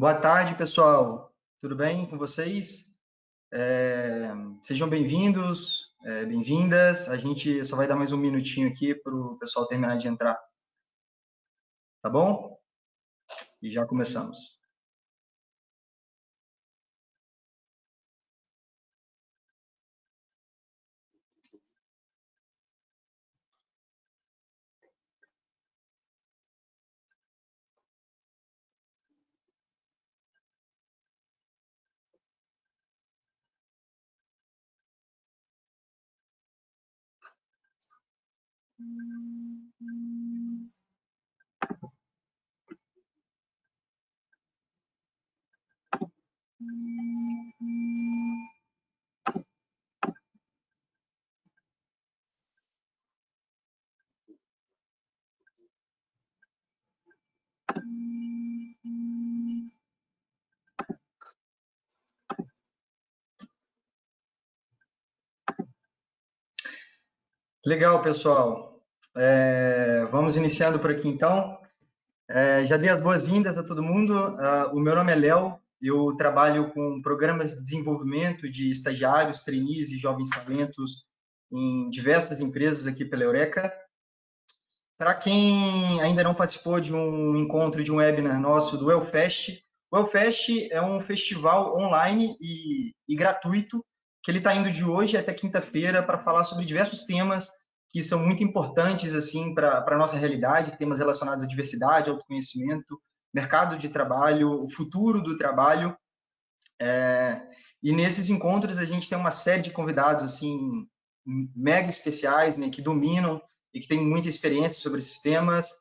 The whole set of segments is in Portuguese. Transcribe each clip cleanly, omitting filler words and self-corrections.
Boa tarde, pessoal. Tudo bem com vocês? Sejam bem-vindos, bem-vindas. A gente só vai dar mais um minutinho aqui para o pessoal terminar de entrar, tá bom? E já começamos. Legal, pessoal. Vamos iniciando por aqui, então. Já dei as boas-vindas a todo mundo. O meu nome é Léo. Eu trabalho com programas de desenvolvimento de estagiários, trainees e jovens talentos em diversas empresas aqui pela Eureka. Para quem ainda não participou de um encontro, de um webinar nosso do Wellfest, o Wellfest é um festival online e gratuito que ele está indo de hoje até quinta-feira para falar sobre diversos temas que são muito importantes assim para a nossa realidade, temas relacionados à diversidade, autoconhecimento, mercado de trabalho, o futuro do trabalho. E nesses encontros a gente tem uma série de convidados assim mega especiais, né, que dominam e que têm muita experiência sobre esses temas.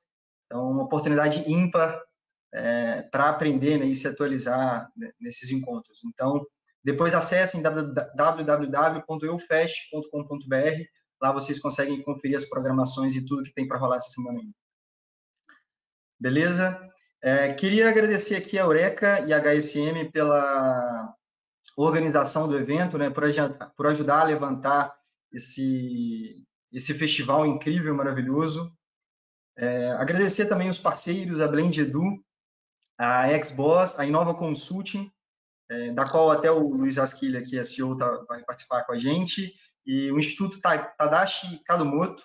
Então, uma oportunidade ímpar para aprender, né, e se atualizar, né, nesses encontros. Então, depois acessem www.eufest.com.br. Lá vocês conseguem conferir as programações e tudo que tem para rolar essa semana aí. Beleza? Queria agradecer aqui a Eureka e a HSM pela organização do evento, né, por ajudar a levantar esse festival incrível, maravilhoso. Agradecer também os parceiros, a Blend Edu, a Xboss, a Inova Consulting, da qual até o Luiz Asquilha, que é CEO, vai participar com a gente, e o Instituto Tadashi Kadomoto,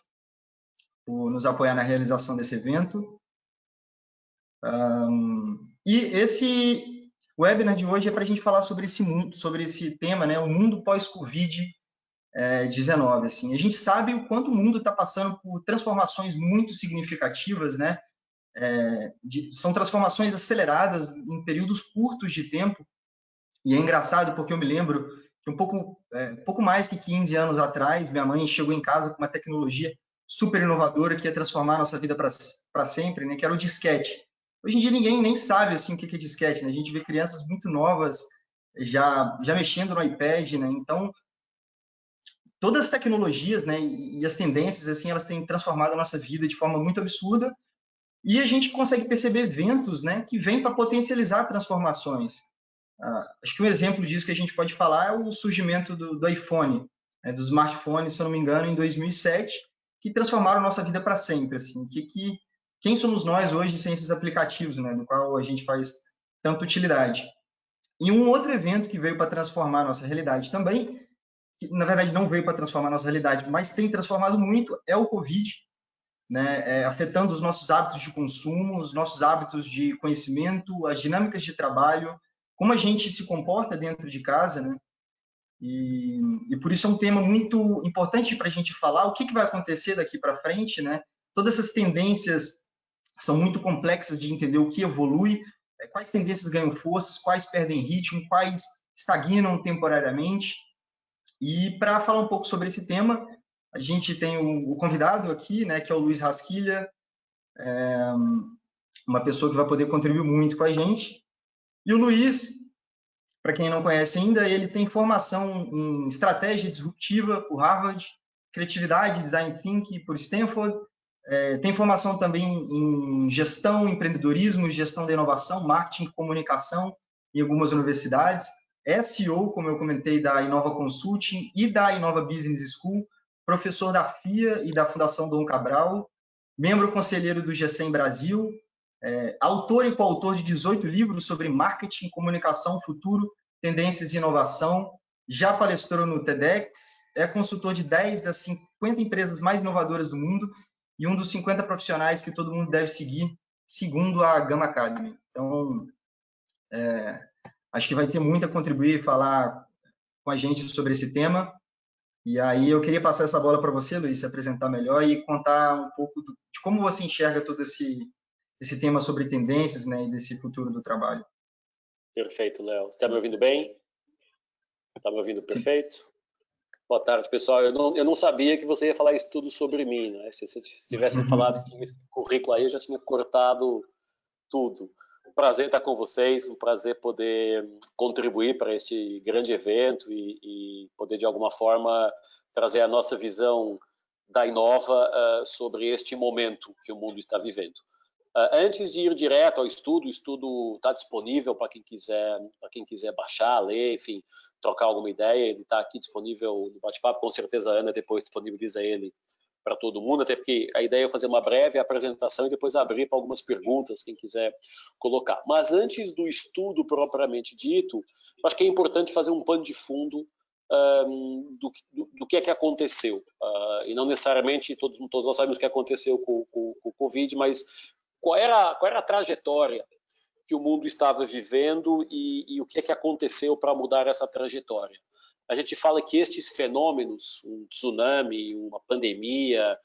por nos apoiar na realização desse evento. E esse webinar de hoje é para a gente falar sobre esse mundo, sobre esse tema, né, o mundo pós-Covid-19. Assim. A gente sabe o quanto o mundo está passando por transformações muito significativas, né? São transformações aceleradas em períodos curtos de tempo, e é engraçado porque eu me lembro que pouco mais que 15 anos atrás, minha mãe chegou em casa com uma tecnologia super inovadora que ia transformar a nossa vida para sempre, né? Que era o disquete. Hoje em dia ninguém nem sabe assim o que é disquete, né? A gente vê crianças muito novas já mexendo no iPad, né? Então, todas as tecnologias, né, e as tendências, assim, elas têm transformado a nossa vida de forma muito absurda, e a gente consegue perceber eventos, né, que vêm para potencializar transformações. Acho que um exemplo disso que a gente pode falar é o surgimento do iPhone, né, dos smartphones, se eu não me engano, em 2007, que transformaram a nossa vida para sempre. Assim, quem somos nós hoje sem esses aplicativos, né, no qual a gente faz tanta utilidade? E um outro evento que veio para transformar a nossa realidade também, que na verdade não veio para transformar a nossa realidade, mas tem transformado muito, é o Covid, né, afetando os nossos hábitos de consumo, os nossos hábitos de conhecimento, as dinâmicas de trabalho, como a gente se comporta dentro de casa, né? E por isso é um tema muito importante para a gente falar o que vai acontecer daqui para frente, né? Todas essas tendências são muito complexas de entender o que evolui, quais tendências ganham forças, quais perdem ritmo, quais estagnam temporariamente. E para falar um pouco sobre esse tema, a gente tem o convidado aqui, né, que é o Luiz Rasquilha, uma pessoa que vai poder contribuir muito com a gente. E o Luiz, para quem não conhece ainda, ele tem formação em estratégia disruptiva por Harvard, criatividade, design thinking por Stanford, tem formação também em gestão, empreendedorismo, gestão da inovação, marketing, comunicação em algumas universidades. É CEO, como eu comentei, da Inova Consulting e da Inova Business School, professor da FIA e da Fundação Dom Cabral, membro conselheiro do GCEM Brasil, autor e coautor de 18 livros sobre marketing, comunicação, futuro, tendências e inovação, já palestrou no TEDx, é consultor de 10 das 50 empresas mais inovadoras do mundo e um dos 50 profissionais que todo mundo deve seguir, segundo a Gama Academy. Então, acho que vai ter muito a contribuir e falar com a gente sobre esse tema. E aí eu queria passar essa bola para você, Luiz, se apresentar melhor e contar um pouco de como você enxerga todo esse tema sobre tendências, né, e desse futuro do trabalho. Perfeito, Léo. Você está me ouvindo bem? Está me ouvindo perfeito? Sim. Boa tarde, pessoal. Eu não sabia que você ia falar isso tudo sobre mim, né? Se você tivesse falado que tinha esse currículo aí, eu já tinha cortado tudo. Um prazer estar com vocês, um prazer poder contribuir para este grande evento e poder, de alguma forma, trazer a nossa visão da Inova sobre este momento que o mundo está vivendo. Antes de ir direto ao estudo, o estudo está disponível para quem quiser baixar, ler, enfim, trocar alguma ideia. Ele está aqui disponível no bate-papo. Com certeza a Ana depois disponibiliza ele para todo mundo, até porque a ideia é fazer uma breve apresentação e depois abrir para algumas perguntas, quem quiser colocar. Mas antes do estudo propriamente dito, acho que é importante fazer um pano de fundo do que é que aconteceu. E não necessariamente todos nós sabemos o que aconteceu com o Covid, mas qual era a trajetória que o mundo estava vivendo e o que é que aconteceu para mudar essa trajetória. A gente fala que estes fenômenos, um tsunami, uma pandemia,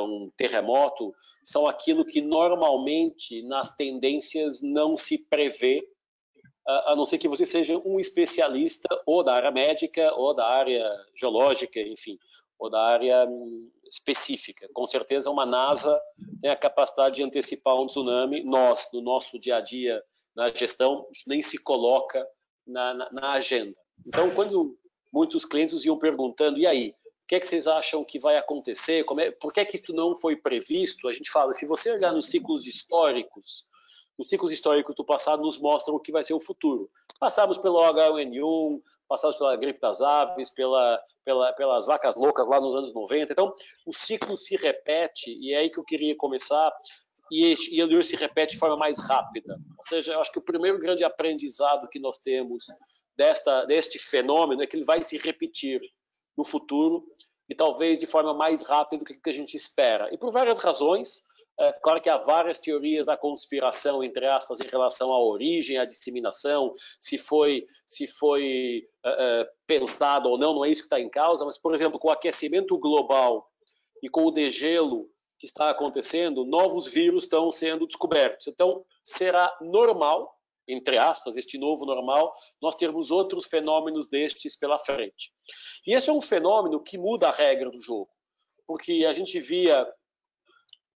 um terremoto, são aquilo que normalmente nas tendências não se prevê, a não ser que você seja um especialista ou da área médica ou da área geológica, enfim, ou da área específica. Com certeza uma NASA tem a capacidade de antecipar um tsunami. Nós, no nosso dia a dia, na gestão, isso nem se coloca na agenda. Então, quando muitos clientes iam perguntando, e aí, o que é que vocês acham que vai acontecer? Por que é que isso não foi previsto? A gente fala, se você olhar nos ciclos históricos do passado nos mostram o que vai ser o futuro. Passamos pelo H1N1, passamos pela gripe das aves, pelas vacas loucas lá nos anos 90. Então, o ciclo se repete, e é aí que eu queria começar, e ele se repete de forma mais rápida. Ou seja, eu acho que o primeiro grande aprendizado que nós temos deste fenômeno é que ele vai se repetir no futuro e talvez de forma mais rápida do que a gente espera. E por várias razões. Claro que há várias teorias da conspiração, entre aspas, em relação à origem, à disseminação, se foi pensado ou não é isso que está em causa, mas, por exemplo, com o aquecimento global e com o degelo que está acontecendo, novos vírus estão sendo descobertos. Então, será normal, entre aspas, este novo normal, nós termos outros fenômenos destes pela frente. E esse é um fenômeno que muda a regra do jogo, porque a gente via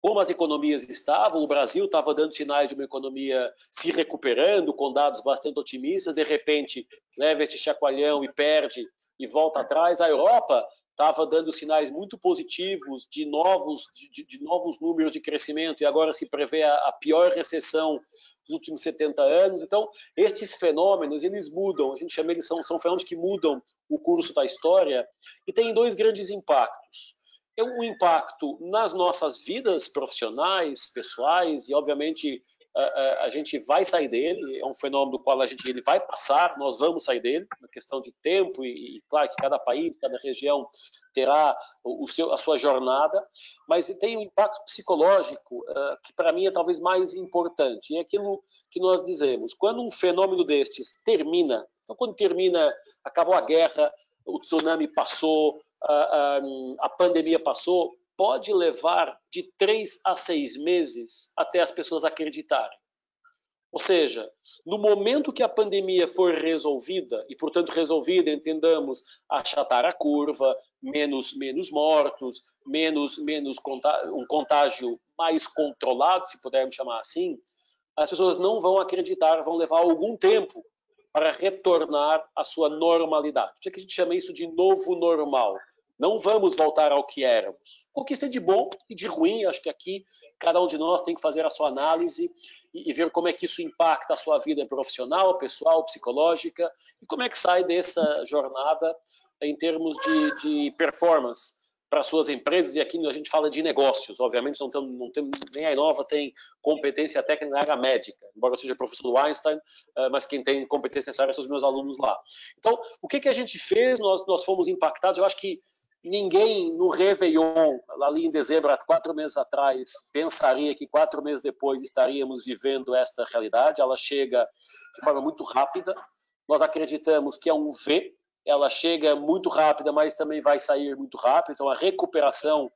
como as economias estavam, o Brasil estava dando sinais de uma economia se recuperando, com dados bastante otimistas, de repente leva este chacoalhão e perde e volta atrás. A Europa estava dando sinais muito positivos de novos números de crescimento e agora se prevê a pior recessão dos últimos 70 anos. Então, estes fenômenos, eles mudam, a gente chama eles são fenômenos que mudam o curso da história e têm dois grandes impactos. É um impacto nas nossas vidas profissionais, pessoais, e obviamente a gente vai sair dele, é um fenômeno do qual ele vai passar, nós vamos sair dele, uma questão de tempo, e claro que cada país, cada região terá a sua jornada, mas tem um impacto psicológico que para mim é talvez mais importante, é aquilo que nós dizemos, quando um fenômeno destes termina, então quando termina, acabou a guerra, o tsunami passou, a pandemia passou, pode levar de 3 a 6 meses até as pessoas acreditarem. Ou seja, no momento que a pandemia for resolvida, e portanto resolvida, entendamos, achatar a curva, menos mortos, um contágio mais controlado, se pudermos chamar assim, as pessoas não vão acreditar, vão levar algum tempo para retornar à sua normalidade. Por que a gente chama isso de novo normal? Não vamos voltar ao que éramos. O que isso é de bom e de ruim, acho que aqui cada um de nós tem que fazer a sua análise e ver como é que isso impacta a sua vida profissional, pessoal, psicológica, e como é que sai dessa jornada em termos de performance para suas empresas, e aqui a gente fala de negócios, obviamente não tem, nem a Inova tem competência técnica na área médica, embora eu seja professor do Einstein, mas quem tem competência nessa área são os meus alunos lá. Então, o que a gente fez? Nós fomos impactados, eu acho que ninguém no Réveillon, ali em dezembro, há 4 meses atrás, pensaria que 4 meses depois estaríamos vivendo esta realidade. Ela chega de forma muito rápida, nós acreditamos que é um V, ela chega muito rápida, mas também vai sair muito rápido. Então, a recuperação,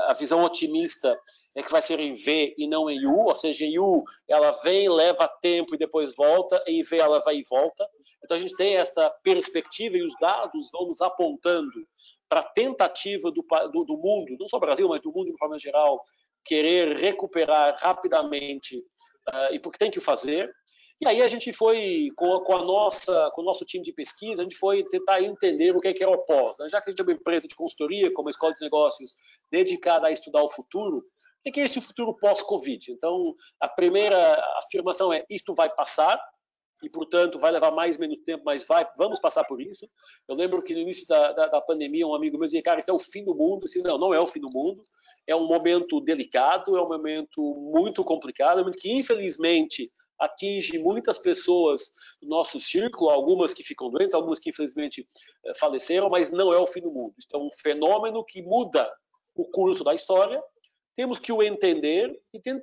a visão otimista é que vai ser em V e não em U, ou seja, em U ela vem, leva tempo e depois volta, em V ela vai e volta. Então, a gente tem esta perspectiva e os dados vão nos apontando para a tentativa do mundo, não só o Brasil, mas do mundo de forma geral, querer recuperar rapidamente, e porque tem que fazer. E aí a gente foi, com o nosso time de pesquisa, a gente foi tentar entender o que é o pós. Né? Já que a gente é uma empresa de consultoria, como a Escola de Negócios, dedicada a estudar o futuro, o que é esse futuro pós-Covid? Então, a primeira afirmação é, isto vai passar, e, portanto, vai levar mais ou menos tempo, mas vamos passar por isso. Eu lembro que no início da pandemia, um amigo meu dizia, cara, isso é o fim do mundo. Eu disse, não é o fim do mundo. É um momento delicado, é um momento muito complicado, é um momento que, infelizmente, atinge muitas pessoas do nosso círculo, algumas que ficam doentes, algumas que, infelizmente, faleceram, mas não é o fim do mundo. Isso é um fenômeno que muda o curso da história. Temos que o entender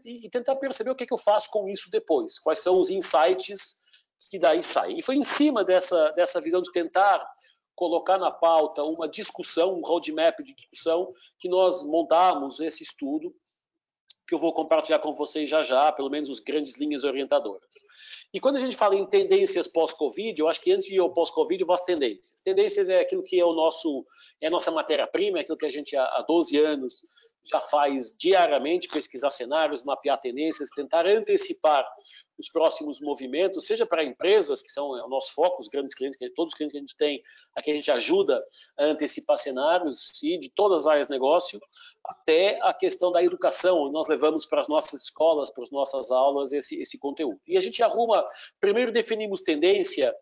e tentar perceber o que eu faço com isso depois. Quais são os insights que daí saem. E foi em cima dessa visão de tentar colocar na pauta uma discussão, um roadmap de discussão, que nós montamos esse estudo, que eu vou compartilhar com vocês já, pelo menos as grandes linhas orientadoras. E quando a gente fala em tendências pós-Covid, eu acho que antes de ir ao pós-Covid, eu vou às tendências. Tendências é aquilo que é a nossa matéria-prima, é aquilo que a gente há 12 anos já faz diariamente, pesquisar cenários, mapear tendências, tentar antecipar os próximos movimentos, seja para empresas, que são o nosso foco, os grandes clientes, todos os clientes que a gente tem, aqui a gente ajuda a antecipar cenários e de todas as áreas de negócio, até a questão da educação, nós levamos para as nossas escolas, para as nossas aulas esse conteúdo. E a gente primeiro definimos tendência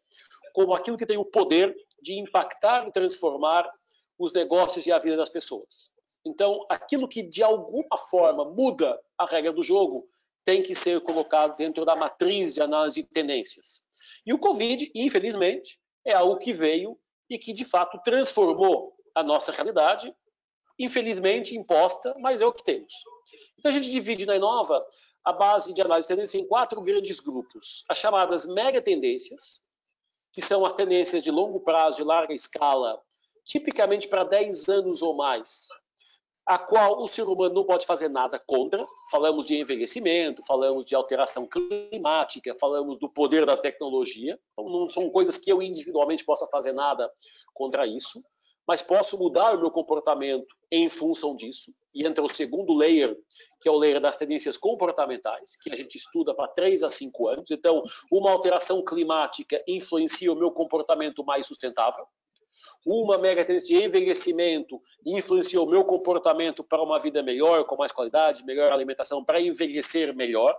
como aquilo que tem o poder de impactar e transformar os negócios e a vida das pessoas. Então, aquilo que de alguma forma muda a regra do jogo tem que ser colocado dentro da matriz de análise de tendências. E o Covid, infelizmente, é algo que veio e que de fato transformou a nossa realidade, infelizmente imposta, mas é o que temos. Então a gente divide na Inova a base de análise de tendência em 4 grandes grupos. As chamadas mega tendências, que são as tendências de longo prazo e larga escala, tipicamente para 10 anos ou mais, a qual o ser humano não pode fazer nada contra. Falamos de envelhecimento, falamos de alteração climática, falamos do poder da tecnologia. Então, não são coisas que eu individualmente possa fazer nada contra isso, mas posso mudar o meu comportamento em função disso. E entra o segundo layer, que é o layer das tendências comportamentais, que a gente estuda para 3 a 5 anos. Então, uma alteração climática influencia o meu comportamento mais sustentável. Uma mega tendência de envelhecimento influenciou o meu comportamento para uma vida melhor, com mais qualidade, melhor alimentação, para envelhecer melhor.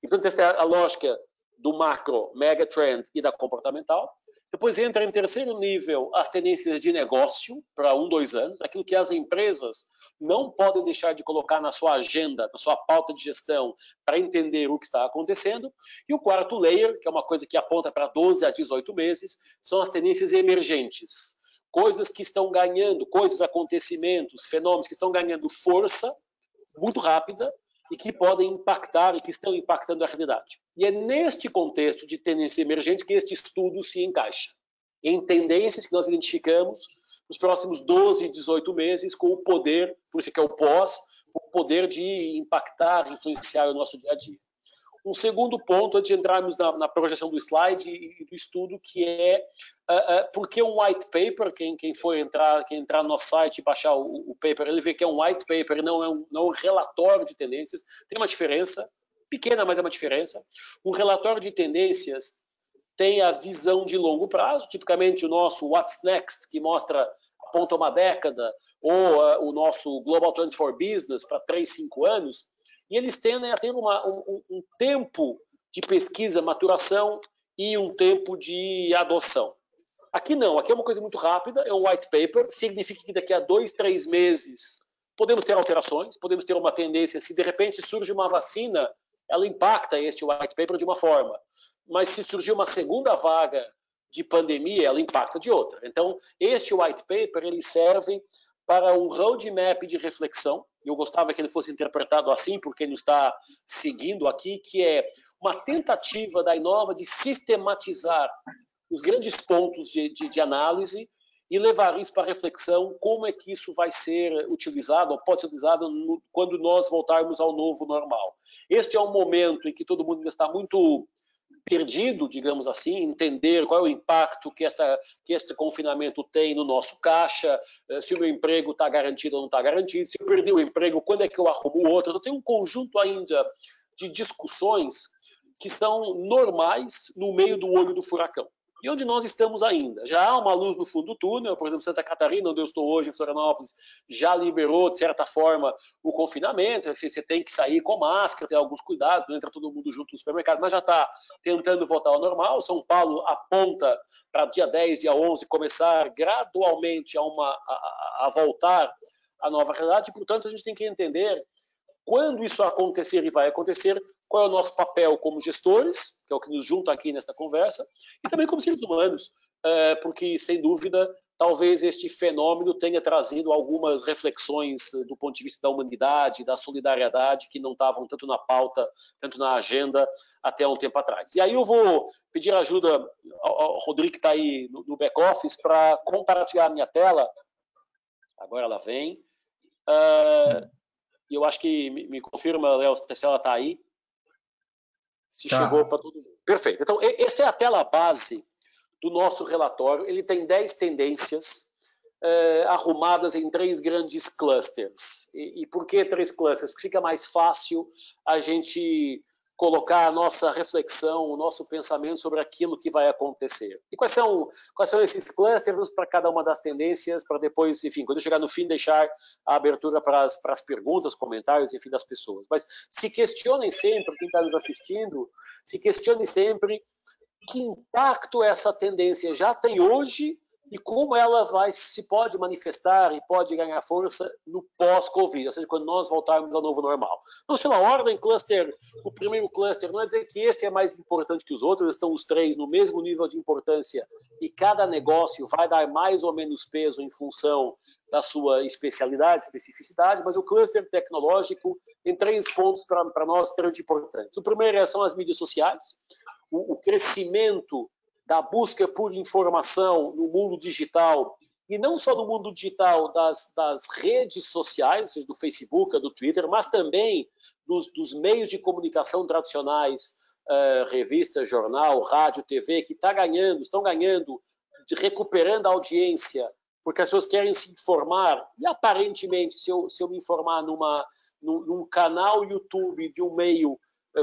E, portanto, esta é a lógica do macro, mega trend e da comportamental. Depois entra em terceiro nível as tendências de negócio para 1, 2 anos, aquilo que as empresas não podem deixar de colocar na sua agenda, na sua pauta de gestão, para entender o que está acontecendo. E o quarto layer, que é uma coisa que aponta para 12 a 18 meses, são as tendências emergentes. Coisas que estão ganhando, acontecimentos, fenômenos que estão ganhando força muito rápida e que podem impactar e que estão impactando a realidade. E é neste contexto de tendência emergente que este estudo se encaixa. Em tendências que nós identificamos nos próximos 12, 18 meses com o poder, por isso que é o pós, o poder de impactar, influenciar o nosso dia a dia. Um segundo ponto, antes de entrarmos na projeção do slide e do estudo, que é por que um white paper, quem entrar no nosso site e baixar o paper, ele vê que é um white paper, não é um relatório de tendências. Tem uma diferença, pequena, mas é uma diferença. Um relatório de tendências tem a visão de longo prazo, tipicamente o nosso What's Next, que aponta uma década, ou o nosso Global Trends for Business para 3, 5 anos, e eles tendem a ter um tempo de pesquisa, maturação e um tempo de adoção. Aqui não, aqui é uma coisa muito rápida, é um white paper, significa que daqui a 2, 3 meses podemos ter alterações, podemos ter uma tendência, se de repente surge uma vacina, ela impacta este white paper de uma forma, mas se surgir uma segunda vaga de pandemia, ela impacta de outra. Então, este white paper, ele serve para um roadmap de reflexão, eu gostava que ele fosse interpretado assim, porque ele está seguindo aqui, que é uma tentativa da Inova de sistematizar os grandes pontos de análise e levar isso para reflexão, como é que isso vai ser utilizado, ou pode ser utilizado quando nós voltarmos ao novo normal. Este é um momento em que todo mundo ainda está muito perdido, digamos assim, entender qual é o impacto que este confinamento tem no nosso caixa, se o meu emprego está garantido ou não está garantido, se eu perdi o emprego, quando é que eu arrumo outro. Então, tem um conjunto ainda de discussões que são normais no meio do olho do furacão. E onde nós estamos ainda? Já há uma luz no fundo do túnel, por exemplo, Santa Catarina, onde eu estou hoje, em Florianópolis, já liberou, de certa forma, o confinamento. Você tem que sair com máscara, ter alguns cuidados, não entra todo mundo junto no supermercado, mas já está tentando voltar ao normal. São Paulo aponta para dia 10, dia 11, começar gradualmente a voltar à nova realidade. E, portanto, a gente tem que entender quando isso acontecer e vai acontecer, qual é o nosso papel como gestores, que é o que nos junta aqui nesta conversa, e também como seres humanos, porque, sem dúvida, talvez este fenômeno tenha trazido algumas reflexões do ponto de vista da humanidade, da solidariedade, que não estavam tanto na pauta, tanto na agenda, até um tempo atrás. E aí eu vou pedir ajuda ao Rodrigo, que está aí no back-office, para compartilhar a minha tela. Agora ela vem. E eu acho que me confirma, Léo, se ela está aí. Se chegou para todo mundo. Perfeito. Então, esta é a tela base do nosso relatório. Ele tem 10 tendências arrumadas em 3 grandes clusters. E por que 3 clusters? Porque fica mais fácil a gente colocar a nossa reflexão, o nosso pensamento sobre aquilo que vai acontecer. E quais são esses clusters para cada uma das tendências, para depois, enfim, quando eu chegar no fim, deixar a abertura para as perguntas, comentários, enfim, das pessoas. Mas se questionem sempre, quem está nos assistindo, se questione sempre que impacto essa tendência já tem hoje e como ela se pode manifestar e pode ganhar força no pós-Covid, ou seja, quando nós voltarmos ao novo normal. Vamos pela ordem, o primeiro cluster, não é dizer que este é mais importante que os outros, estão os 3 no mesmo nível de importância e cada negócio vai dar mais ou menos peso em função da sua especialidade, especificidade, mas o cluster tecnológico tem 3 pontos para nós extremamente importantes. O primeiro são as mídias sociais, o crescimento da busca por informação no mundo digital, e não só no mundo digital das redes sociais, ou seja, do Facebook, do Twitter, mas também dos meios de comunicação tradicionais, revista, jornal, rádio, TV, que estão ganhando, recuperando a audiência, porque as pessoas querem se informar, e aparentemente, se eu me informar num canal YouTube de um meio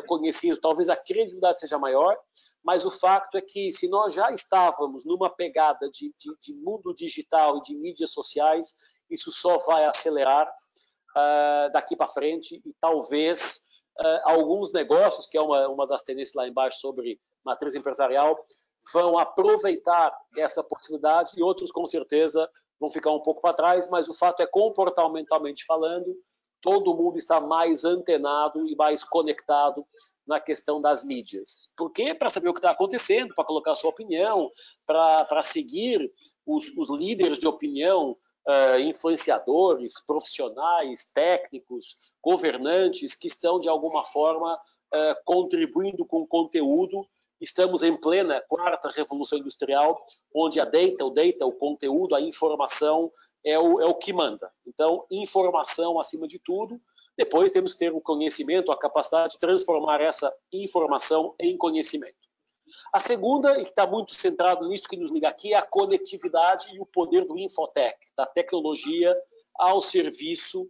conhecido, talvez a credibilidade seja maior, mas o fato é que se nós já estávamos numa pegada de mundo digital e de mídias sociais, isso só vai acelerar daqui para frente e talvez alguns negócios, que é uma das tendências lá embaixo sobre matriz empresarial, vão aproveitar essa possibilidade e outros com certeza vão ficar um pouco para trás, mas o fato é, comportamentalmente falando, todo mundo está mais antenado e mais conectado na questão das mídias. Por quê? Para saber o que está acontecendo, para colocar a sua opinião, para seguir os líderes de opinião, influenciadores, profissionais, técnicos, governantes, que estão, de alguma forma, contribuindo com conteúdo. Estamos em plena 4ª Revolução Industrial, onde o conteúdo, a informação é o que manda. Então, informação acima de tudo. Depois temos que ter o conhecimento, a capacidade de transformar essa informação em conhecimento. A segunda, e que está muito centrado nisso que nos liga aqui, é a conectividade e o poder do infotech, da tecnologia ao serviço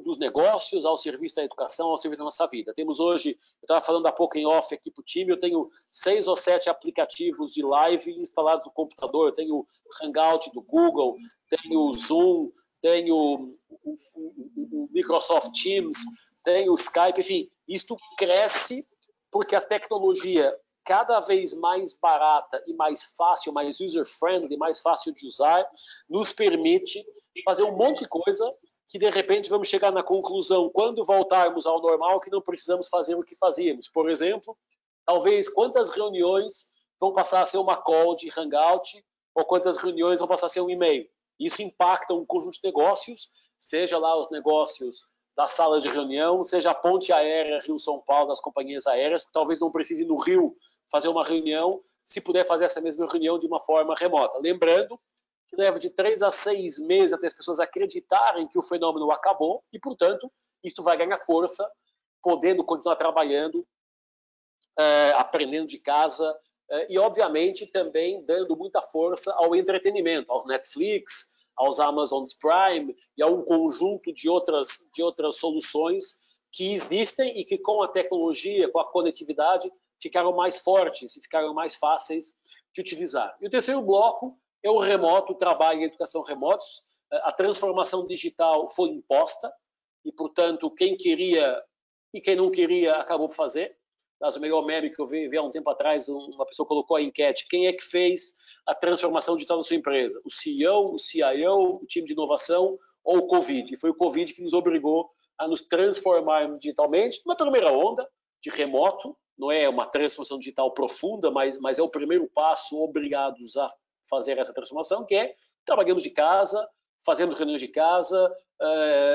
dos negócios, ao serviço da educação, ao serviço da nossa vida. Temos hoje, eu estava falando há pouco em off aqui para o time, eu tenho 6 ou 7 aplicativos de live instalados no computador. Eu tenho o Hangout do Google, tenho o Zoom, tenho o Microsoft Teams, tenho o Skype, enfim, isto cresce porque a tecnologia cada vez mais barata e mais fácil, mais user-friendly, mais fácil de usar, nos permite fazer um monte de coisa que, de repente, vamos chegar na conclusão, quando voltarmos ao normal, que não precisamos fazer o que fazíamos. Por exemplo, talvez quantas reuniões vão passar a ser uma call de Hangout ou quantas reuniões vão passar a ser um e-mail. Isso impacta um conjunto de negócios, seja lá os negócios da sala de reunião, seja a ponte aérea Rio-São Paulo das companhias aéreas, que talvez não precise ir no Rio fazer uma reunião, se puder fazer essa mesma reunião de uma forma remota. Lembrando que leva de 3 a 6 meses até as pessoas acreditarem que o fenômeno acabou e, portanto, isso vai ganhar força, podendo continuar trabalhando, aprendendo de casa e, obviamente, também dando muita força ao entretenimento, ao Netflix, aos Amazon Prime e a um conjunto de outras soluções que existem e que, com a tecnologia, com a conectividade, ficaram mais fortes e ficaram mais fáceis de utilizar. E o terceiro bloco é o remoto, o trabalho e a educação remotos. A transformação digital foi imposta e, portanto, quem queria e quem não queria acabou por fazer. O melhor meme que eu vi há um tempo atrás, uma pessoa colocou a enquete: quem é que fez a transformação digital da sua empresa? O CEO, o CIO, o time de inovação ou o Covid? E foi o Covid que nos obrigou a nos transformar digitalmente, numa primeira onda de remoto. Não é uma transformação digital profunda, mas é o primeiro passo obrigados a fazer essa transformação, que é trabalhamos de casa, fazemos reuniões de casa,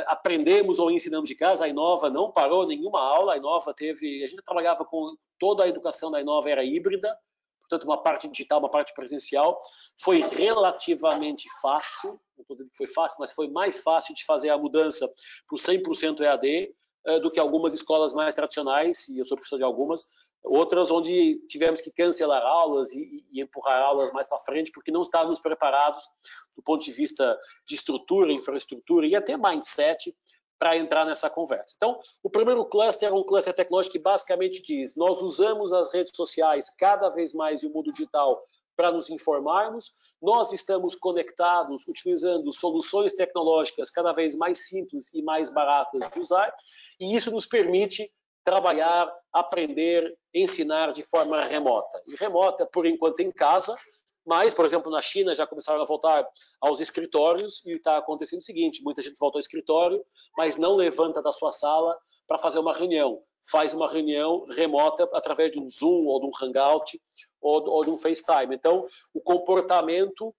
aprendemos ou ensinamos de casa. A Inova não parou nenhuma aula, a gente trabalhava com toda a educação da Inova era híbrida, portanto uma parte digital, uma parte presencial. Foi relativamente fácil, não estou dizendo que foi fácil, mas foi mais fácil de fazer a mudança para o 100% EAD do que algumas escolas mais tradicionais, e eu sou professor de algumas, outras onde tivemos que cancelar aulas e empurrar aulas mais para frente, porque não estávamos preparados do ponto de vista de estrutura, infraestrutura e até mindset para entrar nessa conversa. Então, o primeiro cluster é um cluster tecnológico que basicamente diz: nós usamos as redes sociais cada vez mais e o mundo digital para nos informarmos, nós estamos conectados utilizando soluções tecnológicas cada vez mais simples e mais baratas de usar, e isso nos permite trabalhar, aprender, ensinar de forma remota. E remota, por enquanto, em casa, mas, por exemplo, na China já começaram a voltar aos escritórios e está acontecendo o seguinte: muita gente volta ao escritório, mas não levanta da sua sala para fazer uma reunião. Faz uma reunião remota através de um Zoom ou de um Hangout ou de um FaceTime. Então, o comportamento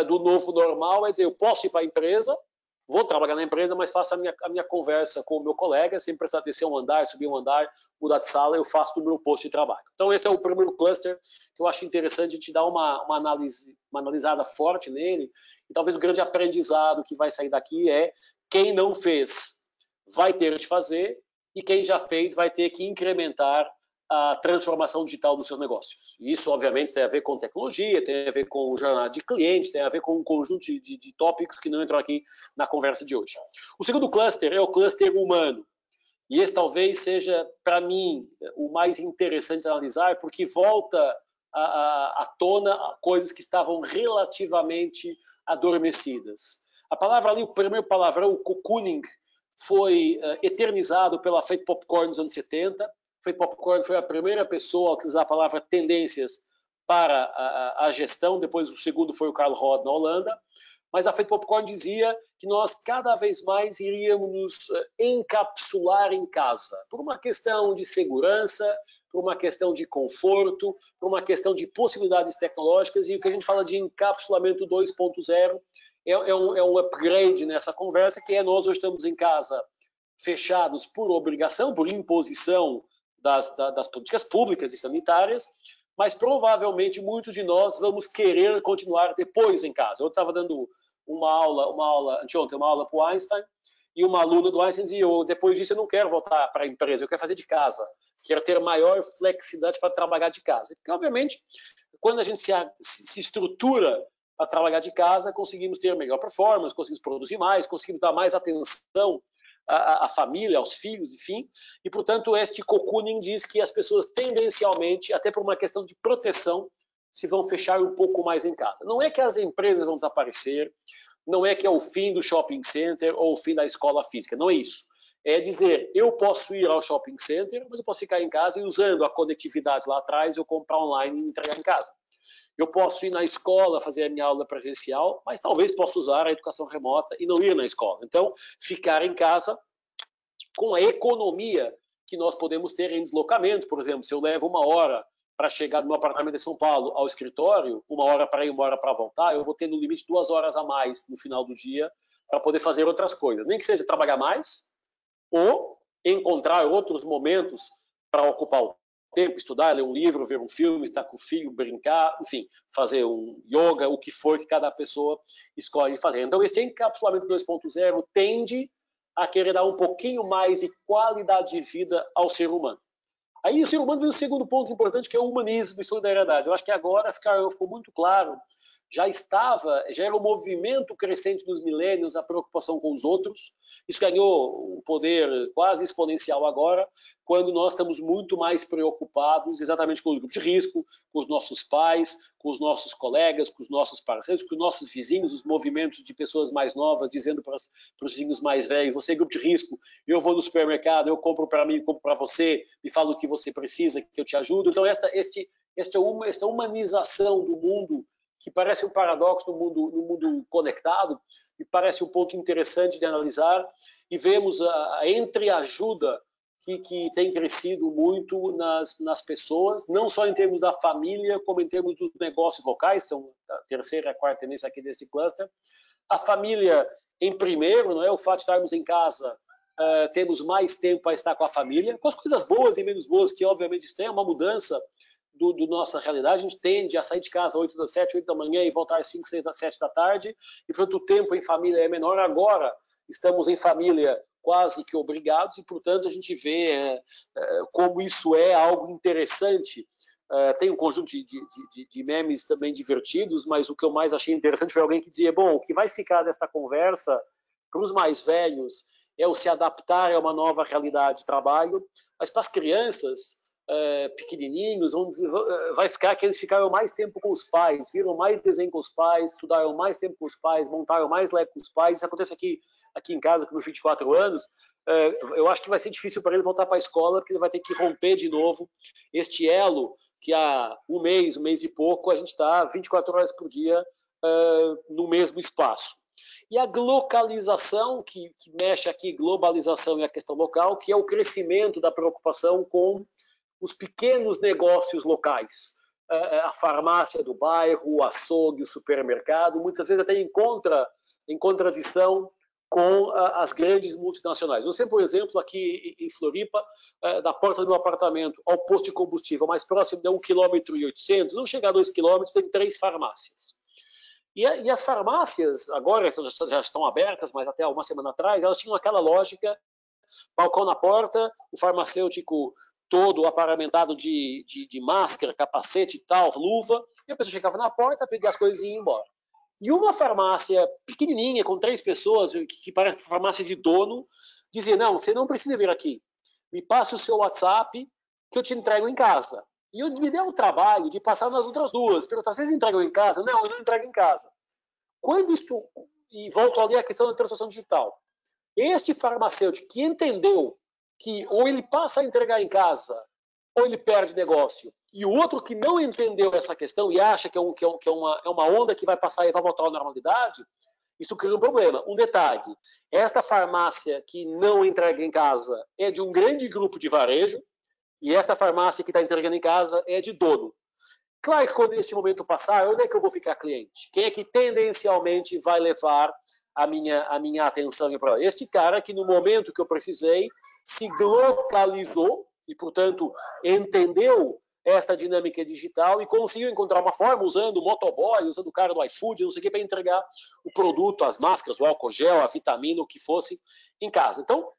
do novo normal é dizer: eu posso ir para a empresa, vou trabalhar na empresa, mas faço a minha conversa com o meu colega, sem precisar descer um andar, subir um andar, mudar de sala, eu faço no meu posto de trabalho. Então, esse é o primeiro cluster que eu acho interessante a gente dar uma analisada forte nele. E talvez o grande aprendizado que vai sair daqui é: quem não fez vai ter de fazer, e quem já fez vai ter que incrementar a transformação digital dos seus negócios. Isso, obviamente, tem a ver com tecnologia, tem a ver com jornada de clientes, tem a ver com um conjunto de tópicos que não entram aqui na conversa de hoje. O segundo cluster é o cluster humano. E esse talvez seja, para mim, o mais interessante de analisar, porque volta à tona coisas que estavam relativamente adormecidas. A palavra ali, o primeiro palavrão, o cocooning, foi eternizado pela Fate Popcorn nos anos 70. Fate Popcorn foi a primeira pessoa a utilizar a palavra tendências para a gestão, depois o segundo foi o Carl Rod na Holanda. Mas a Fate Popcorn dizia que nós cada vez mais iríamos nos encapsular em casa, por uma questão de segurança, por uma questão de conforto, por uma questão de possibilidades tecnológicas, e o que a gente fala de encapsulamento 2.0 é um upgrade nessa conversa, que é: nós hoje estamos em casa fechados por obrigação, por imposição das políticas públicas e sanitárias, mas provavelmente muitos de nós vamos querer continuar depois em casa. Eu estava dando uma aula anteontem, uma aula para o Einstein, e uma aluna do Einstein dizia: depois disso eu não quero voltar para a empresa, eu quero fazer de casa, quero ter maior flexibilidade para trabalhar de casa. Porque, obviamente, quando a gente se estrutura para trabalhar de casa, conseguimos ter melhor performance, conseguimos produzir mais, conseguimos dar mais atenção à família, aos filhos, enfim. E, portanto, este cocooning diz que as pessoas tendencialmente, até por uma questão de proteção, se vão fechar um pouco mais em casa. Não é que as empresas vão desaparecer, não é que é o fim do shopping center ou o fim da escola física, não é isso. é dizer, eu posso ir ao shopping center, mas eu posso ficar em casa e usando a conectividade lá atrás, eu comprar online e entregar em casa. Eu posso ir na escola fazer a minha aula presencial, mas talvez possa usar a educação remota e não ir na escola. Então, ficar em casa com a economia que nós podemos ter em deslocamento. Por exemplo, se eu levo 1 hora para chegar no meu apartamento em São Paulo ao escritório, 1 hora para ir, 1 hora para voltar, eu vou ter no limite 2 horas a mais no final do dia para poder fazer outras coisas. Nem que seja trabalhar mais ou encontrar outros momentos para ocupar o tempo, estudar, ler um livro, ver um filme, estar com o filho, brincar, enfim, fazer um yoga, o que for que cada pessoa escolhe fazer. Então, esse encapsulamento 2.0 tende a querer dar um pouquinho mais de qualidade de vida ao ser humano. Aí o ser humano vem o segundo ponto importante, que é o humanismo e solidariedade. Eu acho que agora ficou muito claro, já era um movimento crescente dos milênios, a preocupação com os outros. Isso ganhou um poder quase exponencial agora, quando nós estamos muito mais preocupados exatamente com os grupos de risco, com os nossos pais, com os nossos colegas, com os nossos parceiros, com os nossos vizinhos, os movimentos de pessoas mais novas dizendo para os vizinhos mais velhos, você é grupo de risco, eu vou no supermercado, eu compro para mim, compro para você, me fala o que você precisa, que eu te ajudo. Então, esta humanização do mundo, que parece um paradoxo no mundo conectado, e parece um ponto interessante de analisar, e vemos a entreajuda que tem crescido muito nas pessoas, não só em termos da família, como em termos dos negócios locais, são a terceira e a quarta tendência aqui desse cluster. A família em primeiro, não é? O fato de estarmos em casa, temos mais tempo para estar com a família, com as coisas boas e menos boas, que obviamente tem uma mudança do nossa realidade. A gente tende a sair de casa às 7, 8 da manhã e voltar às 5, 6, às 7 da tarde, e portanto o tempo em família é menor. Agora estamos em família quase que obrigados, e portanto a gente vê como isso é algo interessante. Tem um conjunto de memes também divertidos, mas o que eu mais achei interessante foi alguém que dizia, bom, o que vai ficar desta conversa para os mais velhos é o se adaptar a uma nova realidade de trabalho, mas para as crianças pequenininhos, vai ficar que eles ficaram mais tempo com os pais, viram mais desenho com os pais, estudaram mais tempo com os pais, montaram mais Lego com os pais. Isso acontece aqui em casa com meu filho de 4 anos. Eu acho que vai ser difícil para ele voltar para a escola, porque ele vai ter que romper de novo este elo que há um mês e pouco a gente está 24 horas por dia no mesmo espaço. E a globalização, que mexe aqui, globalização e a questão local, que é o crescimento da preocupação com os pequenos negócios locais. A farmácia do bairro, o açougue, o supermercado, muitas vezes até em contradição com as grandes multinacionais. Você, por exemplo, aqui em Floripa, da porta do meu apartamento ao posto de combustível mais próximo de 1,8 km, não chega a 2 km, tem 3 farmácias. E as farmácias, agora já estão abertas, mas até uma semana atrás, elas tinham aquela lógica, balcão na porta, o farmacêutico todo aparamentado de máscara, capacete e tal, luva, e a pessoa chegava na porta, pedia as coisas e ia embora. E uma farmácia pequenininha, com 3 pessoas, que parece farmácia de dono, dizia, não, você não precisa vir aqui, me passe o seu WhatsApp que eu te entrego em casa. E eu me deu o trabalho de passar nas outras 2, perguntar, vocês entregam em casa? Não, eu não entrego em casa. Quando isso, e volto ali à questão da transformação digital, este farmacêutico que entendeu que ou ele passa a entregar em casa, ou ele perde negócio, e o outro que não entendeu essa questão e acha que é uma onda que vai passar e vai voltar à normalidade, isso cria um problema. Um detalhe, esta farmácia que não entrega em casa é de um grande grupo de varejo, e esta farmácia que está entregando em casa é de dono. Claro que quando este momento passar, onde é que eu vou ficar cliente? Quem é que tendencialmente vai levar a minha atenção? Este cara que no momento que eu precisei se localizou e, portanto, entendeu esta dinâmica digital e conseguiu encontrar uma forma, usando o motoboy, usando o cara do iFood, não sei o que, para entregar o produto, as máscaras, o álcool gel, a vitamina, o que fosse, em casa. Então,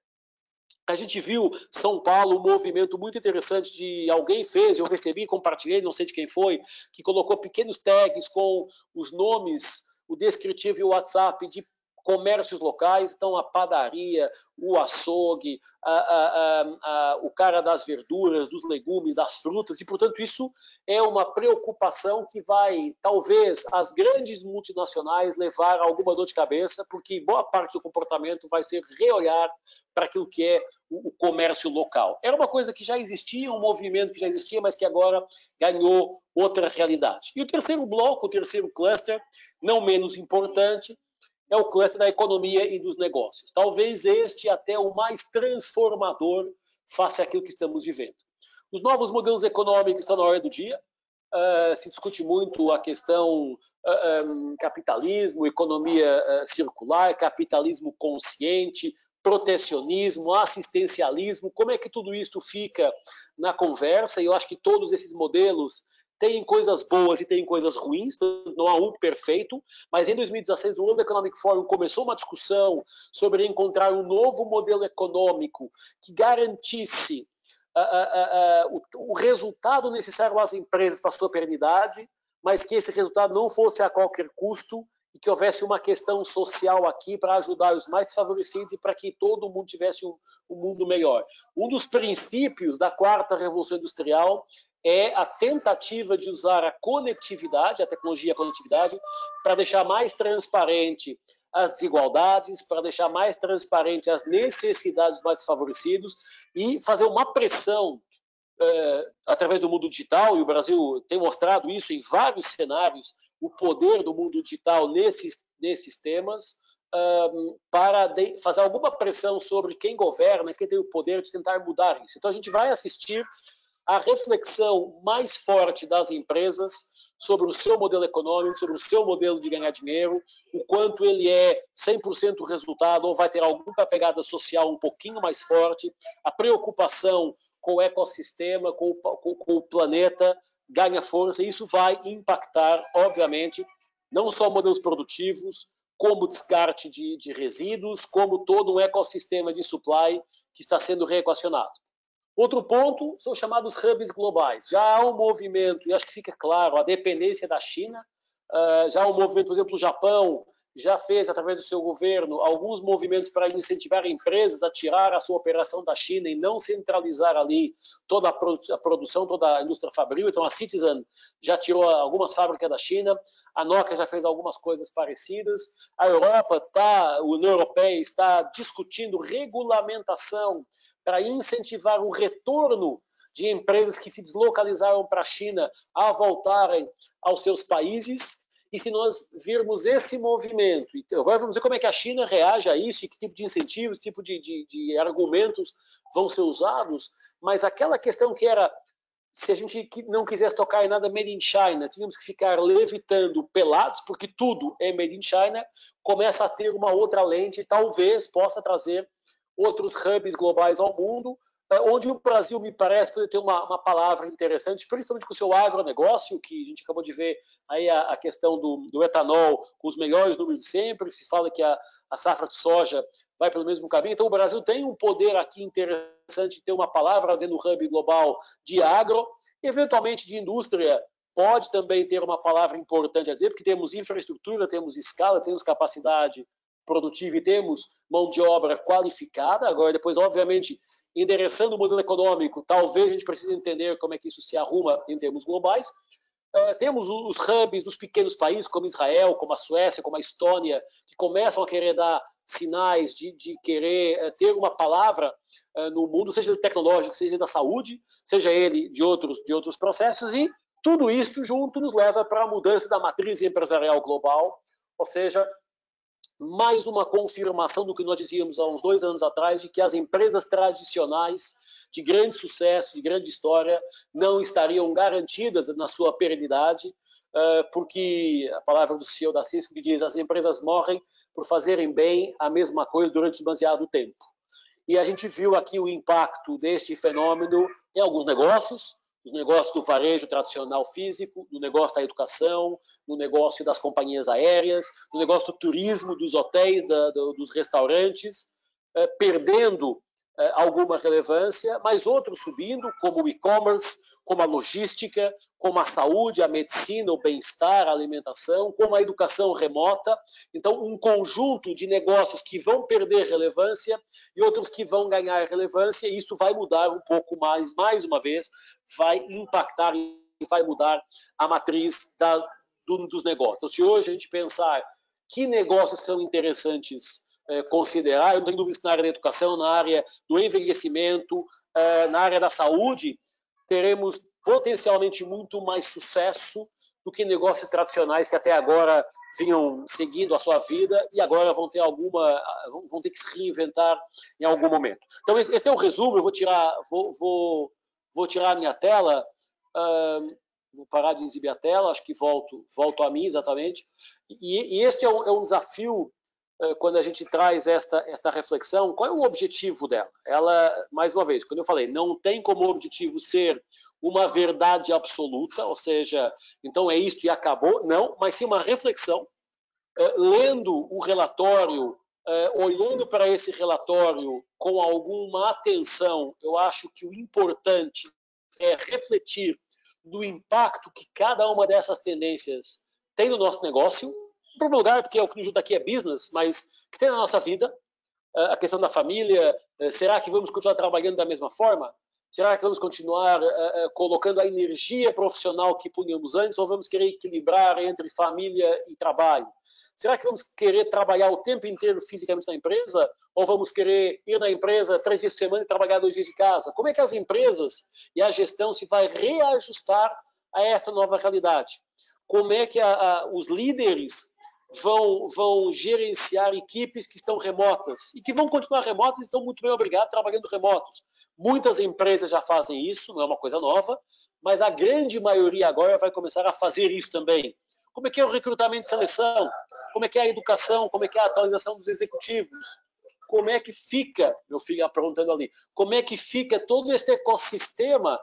a gente viu São Paulo, um movimento muito interessante de alguém fez, eu recebi, compartilhei, não sei de quem foi, que colocou pequenos tags com os nomes, o descritivo e o WhatsApp de comércios locais, então a padaria, o açougue, o cara das verduras, dos legumes, das frutas, e, portanto, isso é uma preocupação que vai, talvez, as grandes multinacionais levar a alguma dor de cabeça, porque boa parte do comportamento vai ser reolhar para aquilo que é o comércio local. Era uma coisa que já existia, um movimento que já existia, mas que agora ganhou outra realidade. E o terceiro bloco, o terceiro cluster, não menos importante, é o cluster da economia e dos negócios. Talvez este até o mais transformador face àquilo que estamos vivendo. Os novos modelos econômicos estão na ordem do dia. Se discute muito a questão capitalismo, economia circular, capitalismo consciente, protecionismo, assistencialismo. Como é que tudo isso fica na conversa? E eu acho que todos esses modelos tem coisas boas e tem coisas ruins, não há um perfeito, mas em 2016 o World Economic Forum começou uma discussão sobre encontrar um novo modelo econômico que garantisse o resultado necessário às empresas para a sua perenidade, mas que esse resultado não fosse a qualquer custo e que houvesse uma questão social aqui para ajudar os mais desfavorecidos e para que todo mundo tivesse um mundo melhor. Um dos princípios da quarta revolução industrial é a tentativa de usar a conectividade, a tecnologia e a conectividade, para deixar mais transparente as desigualdades, para deixar mais transparente as necessidades dos mais desfavorecidos e fazer uma pressão através do mundo digital, e o Brasil tem mostrado isso em vários cenários, o poder do mundo digital nesses temas, para fazer alguma pressão sobre quem governa, quem tem o poder de tentar mudar isso. Então a gente vai assistir a reflexão mais forte das empresas sobre o seu modelo econômico, sobre o seu modelo de ganhar dinheiro, o quanto ele é 100% resultado ou vai ter alguma pegada social um pouquinho mais forte, a preocupação com o ecossistema, com o planeta ganha força, e isso vai impactar, obviamente, não só modelos produtivos, como descarte de resíduos, como todo um ecossistema de supply que está sendo reequacionado. Outro ponto são chamados hubs globais. Já há um movimento, e acho que fica claro, a dependência da China. Já há um movimento, por exemplo, o Japão já fez, através do seu governo, alguns movimentos para incentivar empresas a tirar a sua operação da China e não centralizar ali toda a produção, toda a indústria fabril. Então, a Citizen já tirou algumas fábricas da China, a Nokia já fez algumas coisas parecidas, a Europa a União Europeia está discutindo regulamentação para incentivar o retorno de empresas que se deslocalizaram para a China a voltarem aos seus países. E se nós virmos esse movimento, então, agora vamos ver como é que a China reage a isso, e que tipo de incentivos, que tipo de argumentos vão ser usados, mas aquela questão que era, se a gente não quisesse tocar em nada made in China, tínhamos que ficar levitando pelados, porque tudo é made in China, começa a ter uma outra lente e talvez possa trazer outros hubs globais ao mundo, onde o Brasil, me parece, pode ter uma palavra interessante, principalmente com o seu agronegócio, que a gente acabou de ver aí a questão do etanol, com os melhores números de sempre, se fala que a safra de soja vai pelo mesmo caminho. Então, o Brasil tem um poder aqui interessante de ter uma palavra dentro do hub global de agro, eventualmente de indústria, pode também ter uma palavra importante a dizer, porque temos infraestrutura, temos escala, temos capacidade produtiva e temos mão de obra qualificada. Agora, depois, obviamente, endereçando o modelo econômico, talvez a gente precise entender como é que isso se arruma em termos globais. Temos os hubs dos pequenos países, como Israel, como a Suécia, como a Estônia, que começam a querer dar sinais de querer ter uma palavra no mundo, seja tecnológico, seja da saúde, seja ele de outros processos, e tudo isso junto nos leva para a mudança da matriz empresarial global, ou seja, mais uma confirmação do que nós dizíamos há uns 2 anos atrás, de que as empresas tradicionais de grande sucesso, de grande história, não estariam garantidas na sua perenidade, porque a palavra do CEO da Cisco que diz: as empresas morrem por fazerem bem a mesma coisa durante demasiado tempo. E a gente viu aqui o impacto deste fenômeno em alguns negócios, os negócios do varejo tradicional físico, no negócio da educação, no negócio das companhias aéreas, no negócio do turismo, dos hotéis, dos restaurantes, perdendo alguma relevância, mas outros subindo, como o e-commerce, como a logística, como a saúde, a medicina, o bem-estar, a alimentação, como a educação remota. Então, um conjunto de negócios que vão perder relevância e outros que vão ganhar relevância, e isso vai mudar um pouco mais uma vez, vai impactar e vai mudar a matriz dos negócios. Então, se hoje a gente pensar que negócios são interessantes considerar, eu não tenho dúvidas que na área da educação, na área do envelhecimento, na área da saúde, teremos potencialmente muito mais sucesso do que negócios tradicionais que até agora vinham seguindo a sua vida e agora vão ter que se reinventar em algum momento. Então esse é o resumo. Eu vou tirar a minha tela, vou parar de exibir a tela, acho que volto a mim exatamente. E este é um desafio quando a gente traz esta reflexão. Qual é o objetivo dela? Ela, mais uma vez, quando eu falei, não tem como objetivo ser uma verdade absoluta, ou seja, então é isto e acabou, não, mas sim uma reflexão, lendo o relatório, olhando para esse relatório com alguma atenção. Eu acho que o importante é refletir no impacto que cada uma dessas tendências tem no nosso negócio, em primeiro lugar, porque o que nos ajuda aqui é business, mas que tem na nossa vida, a questão da família, será que vamos continuar trabalhando da mesma forma? Será que vamos continuar colocando a energia profissional que punhamos antes ou vamos querer equilibrar entre família e trabalho? Será que vamos querer trabalhar o tempo inteiro fisicamente na empresa ou vamos querer ir na empresa 3 dias por semana e trabalhar 2 dias de casa? Como é que as empresas e a gestão se vai reajustar a esta nova realidade? Como é que os líderes vão gerenciar equipes que estão remotas e que vão continuar remotas e estão muito bem obrigados trabalhando remotos? Muitas empresas já fazem isso, não é uma coisa nova, mas a grande maioria agora vai começar a fazer isso também. Como é que é o recrutamento e seleção? Como é que é a educação? Como é que é a atualização dos executivos? Como é que fica, meu filho perguntando ali, como é que fica todo este ecossistema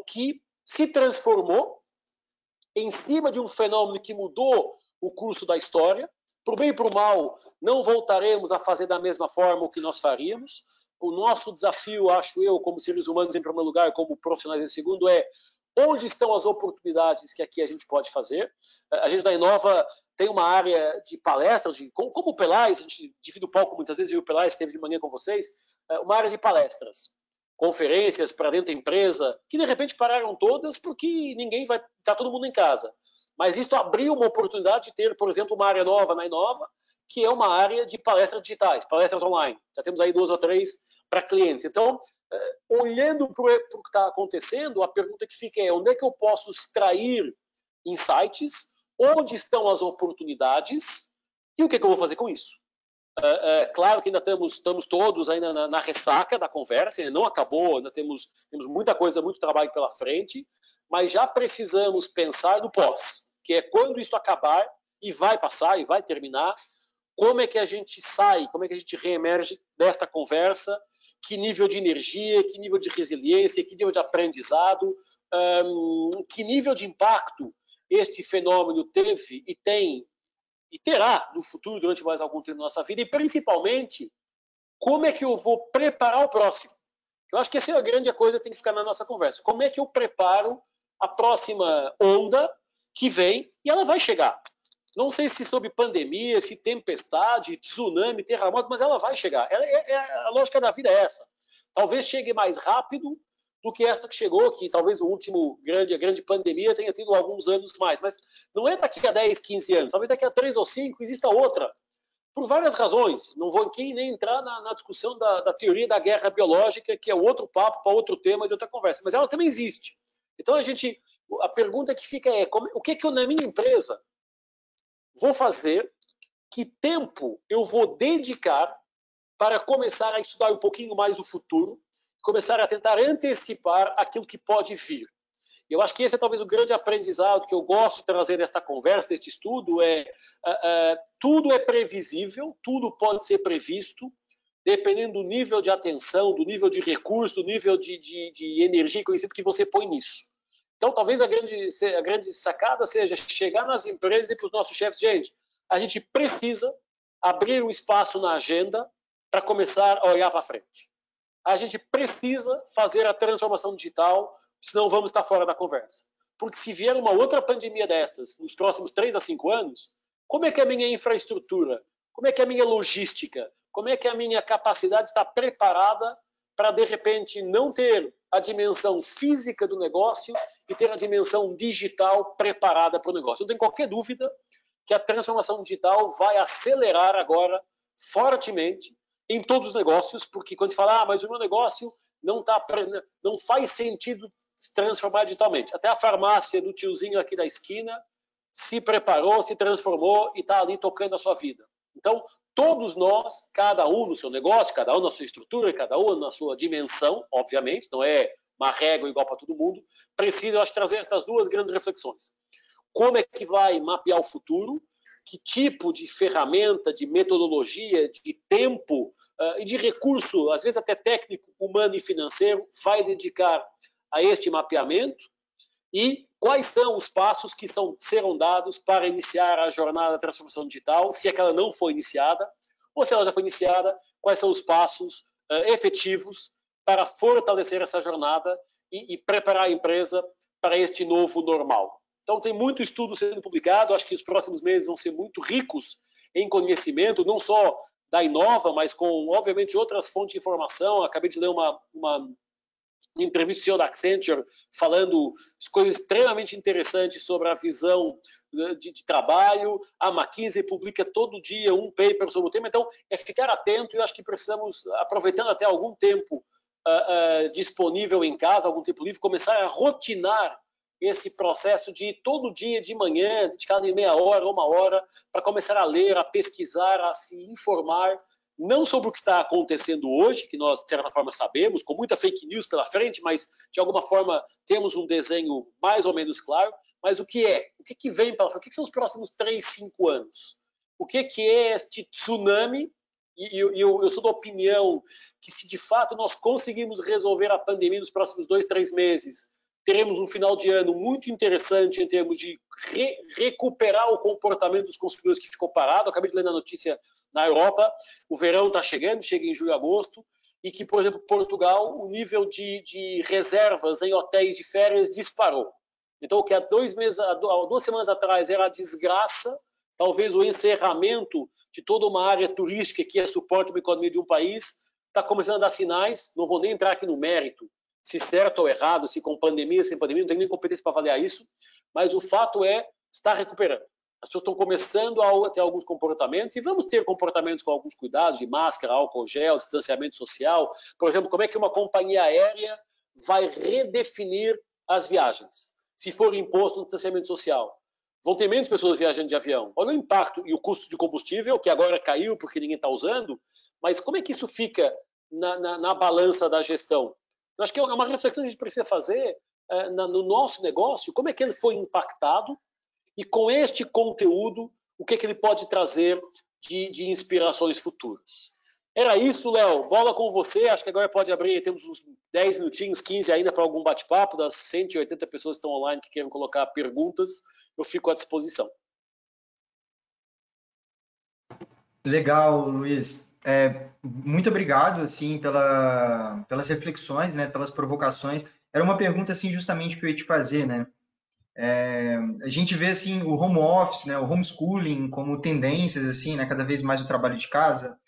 que se transformou em cima de um fenômeno que mudou o curso da história? Por bem e por mal, não voltaremos a fazer da mesma forma o que nós faríamos. O nosso desafio, acho eu, como seres humanos em primeiro lugar, como profissionais em segundo, é onde estão as oportunidades que aqui a gente pode fazer. A gente da Inova tem uma área de palestras, como o Pelais, a gente divide o palco muitas vezes, e o Pelais esteve de manhã com vocês, uma área de palestras, conferências para dentro da empresa, que de repente pararam todas porque ninguém vai estar todo mundo em casa. Mas isso abriu uma oportunidade de ter, por exemplo, uma área nova na Inova, que é uma área de palestras digitais, palestras online. Já temos aí 2 ou 3 para clientes. Então, olhando para o que está acontecendo, a pergunta que fica é: onde é que eu posso extrair insights? Onde estão as oportunidades? E o que eu vou fazer com isso? Claro que ainda estamos todos ainda na ressaca da conversa, ainda não acabou, ainda temos muita coisa, muito trabalho pela frente, mas já precisamos pensar no pós, que é quando isso acabar e vai passar e vai terminar, como é que a gente sai, como é que a gente reemerge desta conversa, que nível de energia, que nível de resiliência, que nível de aprendizado, que nível de impacto este fenômeno teve e tem e terá no futuro, durante mais algum tempo da nossa vida, e principalmente, como é que eu vou preparar o próximo? Eu acho que essa é a grande coisa que tem que ficar na nossa conversa. Como é que eu preparo a próxima onda que vem, e ela vai chegar. Não sei se sob pandemia, se tempestade, tsunami, terremoto, mas ela vai chegar. A lógica da vida é essa. Talvez chegue mais rápido do que esta que chegou, que talvez a grande pandemia tenha tido alguns anos mais. Mas não é daqui a 10, 15 anos. Talvez daqui a 3 ou 5 exista outra. Por várias razões. Não vou aqui nem entrar na discussão da teoria da guerra biológica, que é outro papo para outro tema de outra conversa. Mas ela também existe. Então a pergunta que fica é: o que eu na minha empresa vou fazer, que tempo eu vou dedicar para começar a estudar um pouquinho mais o futuro, começar a tentar antecipar aquilo que pode vir. Eu acho que esse é talvez o grande aprendizado que eu gosto de trazer nesta conversa, neste estudo, tudo é previsível, tudo pode ser previsto, dependendo do nível de atenção, do nível de recurso, do nível de energia e conhecimento que você põe nisso. Então, talvez a grande sacada seja chegar nas empresas e para os nossos chefes: gente, a gente precisa abrir um espaço na agenda para começar a olhar para frente. A gente precisa fazer a transformação digital, senão vamos estar fora da conversa. porque se vier uma outra pandemia destas nos próximos 3 a 5 anos, como é que a minha infraestrutura, como é que a minha logística, como é que a minha capacidade está preparada para, de repente, não ter a dimensão física do negócio e ter a dimensão digital preparada para o negócio. Não tem qualquer dúvida que a transformação digital vai acelerar agora fortemente em todos os negócios, porque quando se fala, mas o meu negócio não faz sentido se transformar digitalmente. Até a farmácia do tiozinho aqui da esquina se preparou, se transformou e está ali tocando a sua vida. Então, todos nós, cada um no seu negócio, cada um na sua estrutura, cada um na sua dimensão, obviamente, não é uma régua igual para todo mundo, precisa, eu acho, trazer essas duas grandes reflexões. Como é que vai mapear o futuro? Que tipo de ferramenta, de metodologia, de tempo e de recurso, às vezes até técnico, humano e financeiro, vai dedicar a este mapeamento? E quais são os passos que serão dados para iniciar a jornada da transformação digital, se é que ela não foi iniciada, ou se ela já foi iniciada, quais são os passos efetivos para fortalecer essa jornada e preparar a empresa para este novo normal. Então, tem muito estudo sendo publicado, acho que os próximos meses vão ser muito ricos em conhecimento, não só da Inova, mas com, obviamente, outras fontes de informação. Acabei de ler uma entrevista do CEO da Accenture falando coisas extremamente interessantes sobre a visão de trabalho. A McKinsey publica todo dia um paper sobre o tema. Então, é ficar atento e eu acho que precisamos, aproveitando até algum tempo disponível em casa, algum tempo livre, começar a rotinar esse processo de todo dia de manhã, dedicar meia hora ou uma hora, para começar a ler, a pesquisar, a se informar, não sobre o que está acontecendo hoje, que nós, de certa forma, sabemos, com muita fake news pela frente, mas, de alguma forma, temos um desenho mais ou menos claro, mas o que vem pela frente, o que são os próximos 3, 5 anos? O que é este tsunami? E eu sou da opinião que, se de fato nós conseguirmos resolver a pandemia nos próximos 2, 3 meses, teremos um final de ano muito interessante em termos de recuperar o comportamento dos consumidores que ficou parado. Acabei de ler na notícia na Europa, o verão está chegando, chega em julho e agosto, e que, por exemplo, Portugal, o nível de reservas em hotéis de férias disparou. Então, o que há 2 semanas atrás era a desgraça, talvez o encerramento de toda uma área turística que é suporte da economia de um país, está começando a dar sinais. Não vou nem entrar aqui no mérito, se certo ou errado, se com pandemia, sem pandemia, não tenho nem competência para avaliar isso, mas o fato é, está recuperando. As pessoas estão começando a ter alguns comportamentos, e vamos ter comportamentos com alguns cuidados, de máscara, álcool gel, distanciamento social. Por exemplo, como é que uma companhia aérea vai redefinir as viagens, se for imposto um distanciamento social? Vão ter menos pessoas viajando de avião. Olha o impacto e o custo de combustível, que agora caiu porque ninguém está usando, mas como é que isso fica na balança da gestão? Eu acho que é uma reflexão que a gente precisa fazer no nosso negócio, como é que ele foi impactado e, com este conteúdo, o que ele pode trazer de inspirações futuras. Era isso, Léo. Bola com você. Acho que agora pode abrir, temos uns 10 minutinhos, 15 ainda para algum bate-papo, das 180 pessoas que estão online que querem colocar perguntas. Eu fico à disposição. Legal, Luiz. Muito obrigado, assim, pelas reflexões, né, pelas provocações. Era uma pergunta, assim, justamente que eu ia te fazer, né? A gente vê, assim, o home office, né, o homeschooling como tendências, assim, né, cada vez mais o trabalho de casa,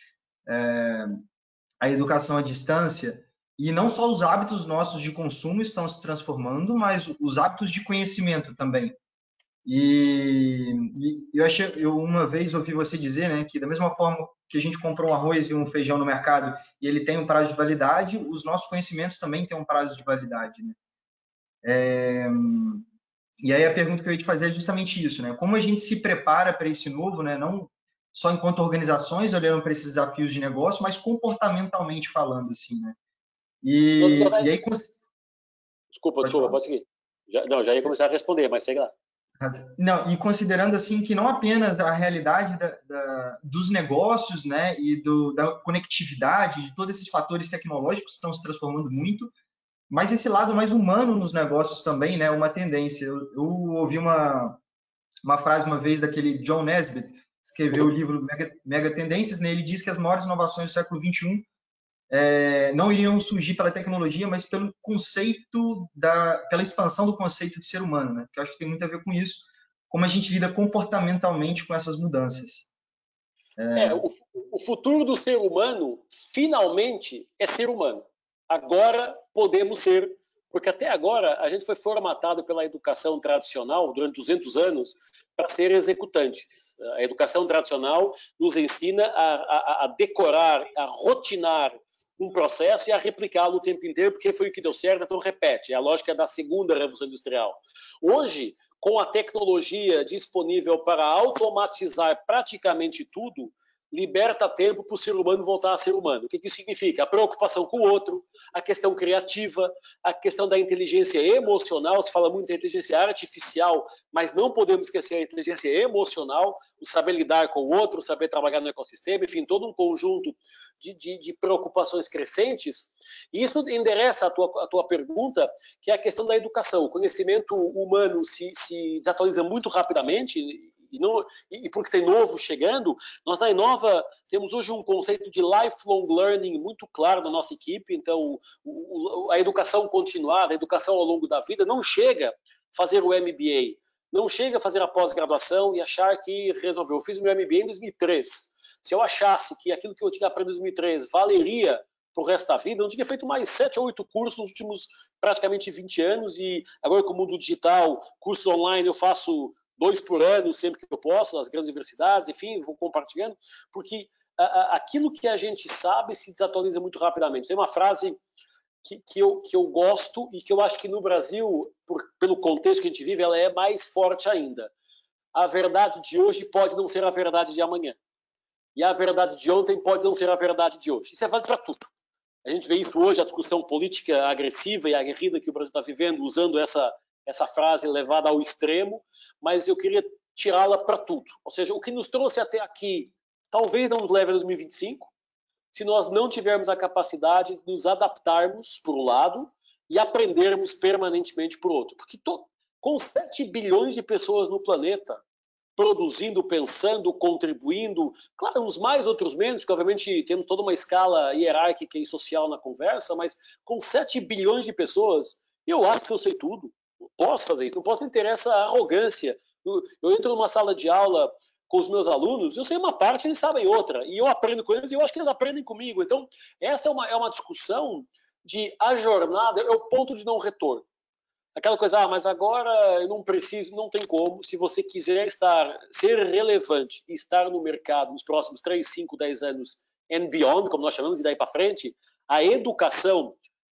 a educação à distância, e não só os hábitos nossos de consumo estão se transformando, mas os hábitos de conhecimento também. E eu uma vez ouvi você dizer, né, que da mesma forma que a gente compra um arroz e um feijão no mercado e ele tem um prazo de validade, os nossos conhecimentos também têm um prazo de validade, né? E aí a pergunta que eu ia te fazer é justamente isso, né? Como a gente se prepara para esse novo, né? Não só enquanto organizações olhando para esses desafios de negócio, mas comportamentalmente falando, assim, né? E aí... Desculpa, pode seguir. Já ia começar a responder, mas segue lá. Não, e considerando assim que não apenas a realidade dos negócios, né, e da conectividade, de todos esses fatores tecnológicos que estão se transformando muito, mas esse lado mais humano nos negócios também, né, uma tendência. Eu ouvi uma frase uma vez daquele John Naisbitt, que escreveu o livro Mega Tendências, né, ele diz que as maiores inovações do século XXI não iriam surgir pela tecnologia, mas pelo conceito pela expansão do conceito de ser humano, né? Que eu acho que tem muito a ver com isso, como a gente lida comportamentalmente com essas mudanças. O futuro do ser humano, finalmente, é ser humano. Agora podemos ser, porque até agora a gente foi formatado pela educação tradicional durante 200 anos para ser executantes. A educação tradicional nos ensina a decorar, a rotinar um processo e a replicá-lo o tempo inteiro, porque foi o que deu certo, então repete. É a lógica da segunda revolução industrial. Hoje, com a tecnologia disponível para automatizar praticamente tudo, liberta tempo para o ser humano voltar a ser humano. O que isso significa? A preocupação com o outro, a questão criativa, a questão da inteligência emocional. Se fala muito da inteligência artificial, mas não podemos esquecer a inteligência emocional, o saber lidar com o outro, o saber trabalhar no ecossistema, enfim, todo um conjunto de preocupações crescentes. E isso endereça a tua pergunta, que é a questão da educação. O conhecimento humano se desatualiza muito rapidamente, e porque tem novo chegando, nós na Inova temos hoje um conceito de lifelong learning muito claro na nossa equipe. Então, a educação continuada, a educação ao longo da vida, não chega a fazer o MBA, não chega a fazer a pós-graduação e achar que resolveu. Eu fiz o meu MBA em 2003. Se eu achasse que aquilo que eu tinha aprendido em 2003 valeria para o resto da vida, eu não tinha feito mais 7 ou 8 cursos nos últimos praticamente 20 anos, e agora com o mundo digital, cursos online eu faço 2 por ano, sempre que eu posso, nas grandes universidades, enfim, vou compartilhando, porque aquilo que a gente sabe se desatualiza muito rapidamente. Tem uma frase que eu gosto e que eu acho que no Brasil, pelo contexto que a gente vive, ela é mais forte ainda. A verdade de hoje pode não ser a verdade de amanhã. E a verdade de ontem pode não ser a verdade de hoje. Isso é válido para tudo. A gente vê isso hoje, a discussão política agressiva e aguerrida que o Brasil está vivendo, usando essa frase levada ao extremo, mas eu queria tirá-la para tudo. Ou seja, o que nos trouxe até aqui talvez não nos leve a 2025, se nós não tivermos a capacidade de nos adaptarmos, por um lado, e aprendermos permanentemente, por outro. Porque com 7 bilhões de pessoas no planeta, produzindo, pensando, contribuindo, claro, uns mais, outros menos, porque obviamente temos toda uma escala hierárquica e social na conversa, mas com 7 bilhões de pessoas, eu acho que eu sei tudo. Não posso fazer isso, não posso ter essa arrogância. Eu entro numa sala de aula com os meus alunos, eu sei uma parte, eles sabem outra, e eu aprendo com eles e eu acho que eles aprendem comigo. Então, essa é uma discussão de a jornada, é o ponto de não retorno. Aquela coisa, mas agora eu não preciso, não tem como. Se você quiser ser relevante e estar no mercado nos próximos 3, 5, 10 anos and beyond, como nós chamamos, e daí para frente, a educação,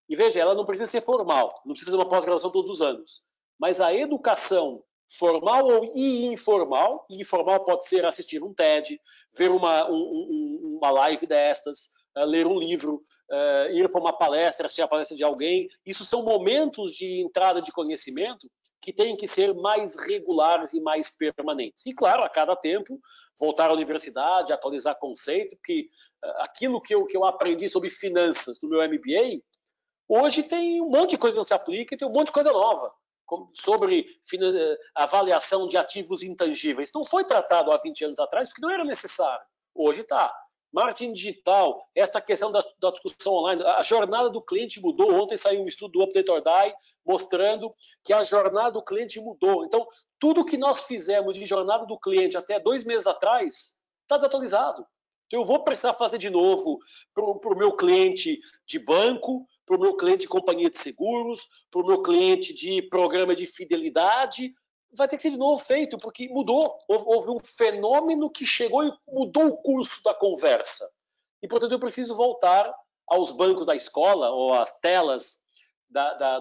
e veja, ela não precisa ser formal, não precisa fazer uma pós-graduação todos os anos, mas a educação formal ou informal, e informal pode ser assistir um TED, ver uma live destas, ler um livro, ir para uma palestra, assistir a palestra de alguém. Isso são momentos de entrada de conhecimento que têm que ser mais regulares e mais permanentes. E, claro, a cada tempo, voltar à universidade, atualizar conceito, porque aquilo que eu aprendi sobre finanças no meu MBA, hoje tem um monte de coisa que não se aplica e tem um monte de coisa nova, sobre avaliação de ativos intangíveis. Não foi tratado há 20 anos atrás porque não era necessário. Hoje está. Marketing digital, esta questão da discussão online, a jornada do cliente mudou. Ontem saiu um estudo do Update or Die mostrando que a jornada do cliente mudou. Então, tudo que nós fizemos de jornada do cliente até 2 meses atrás está desatualizado. Então, eu vou precisar fazer de novo para o meu cliente de banco, para o meu cliente de companhia de seguros, para o meu cliente de programa de fidelidade. Vai ter que ser de novo feito, porque mudou. Houve um fenômeno que chegou e mudou o curso da conversa. E, portanto, eu preciso voltar aos bancos da escola ou às telas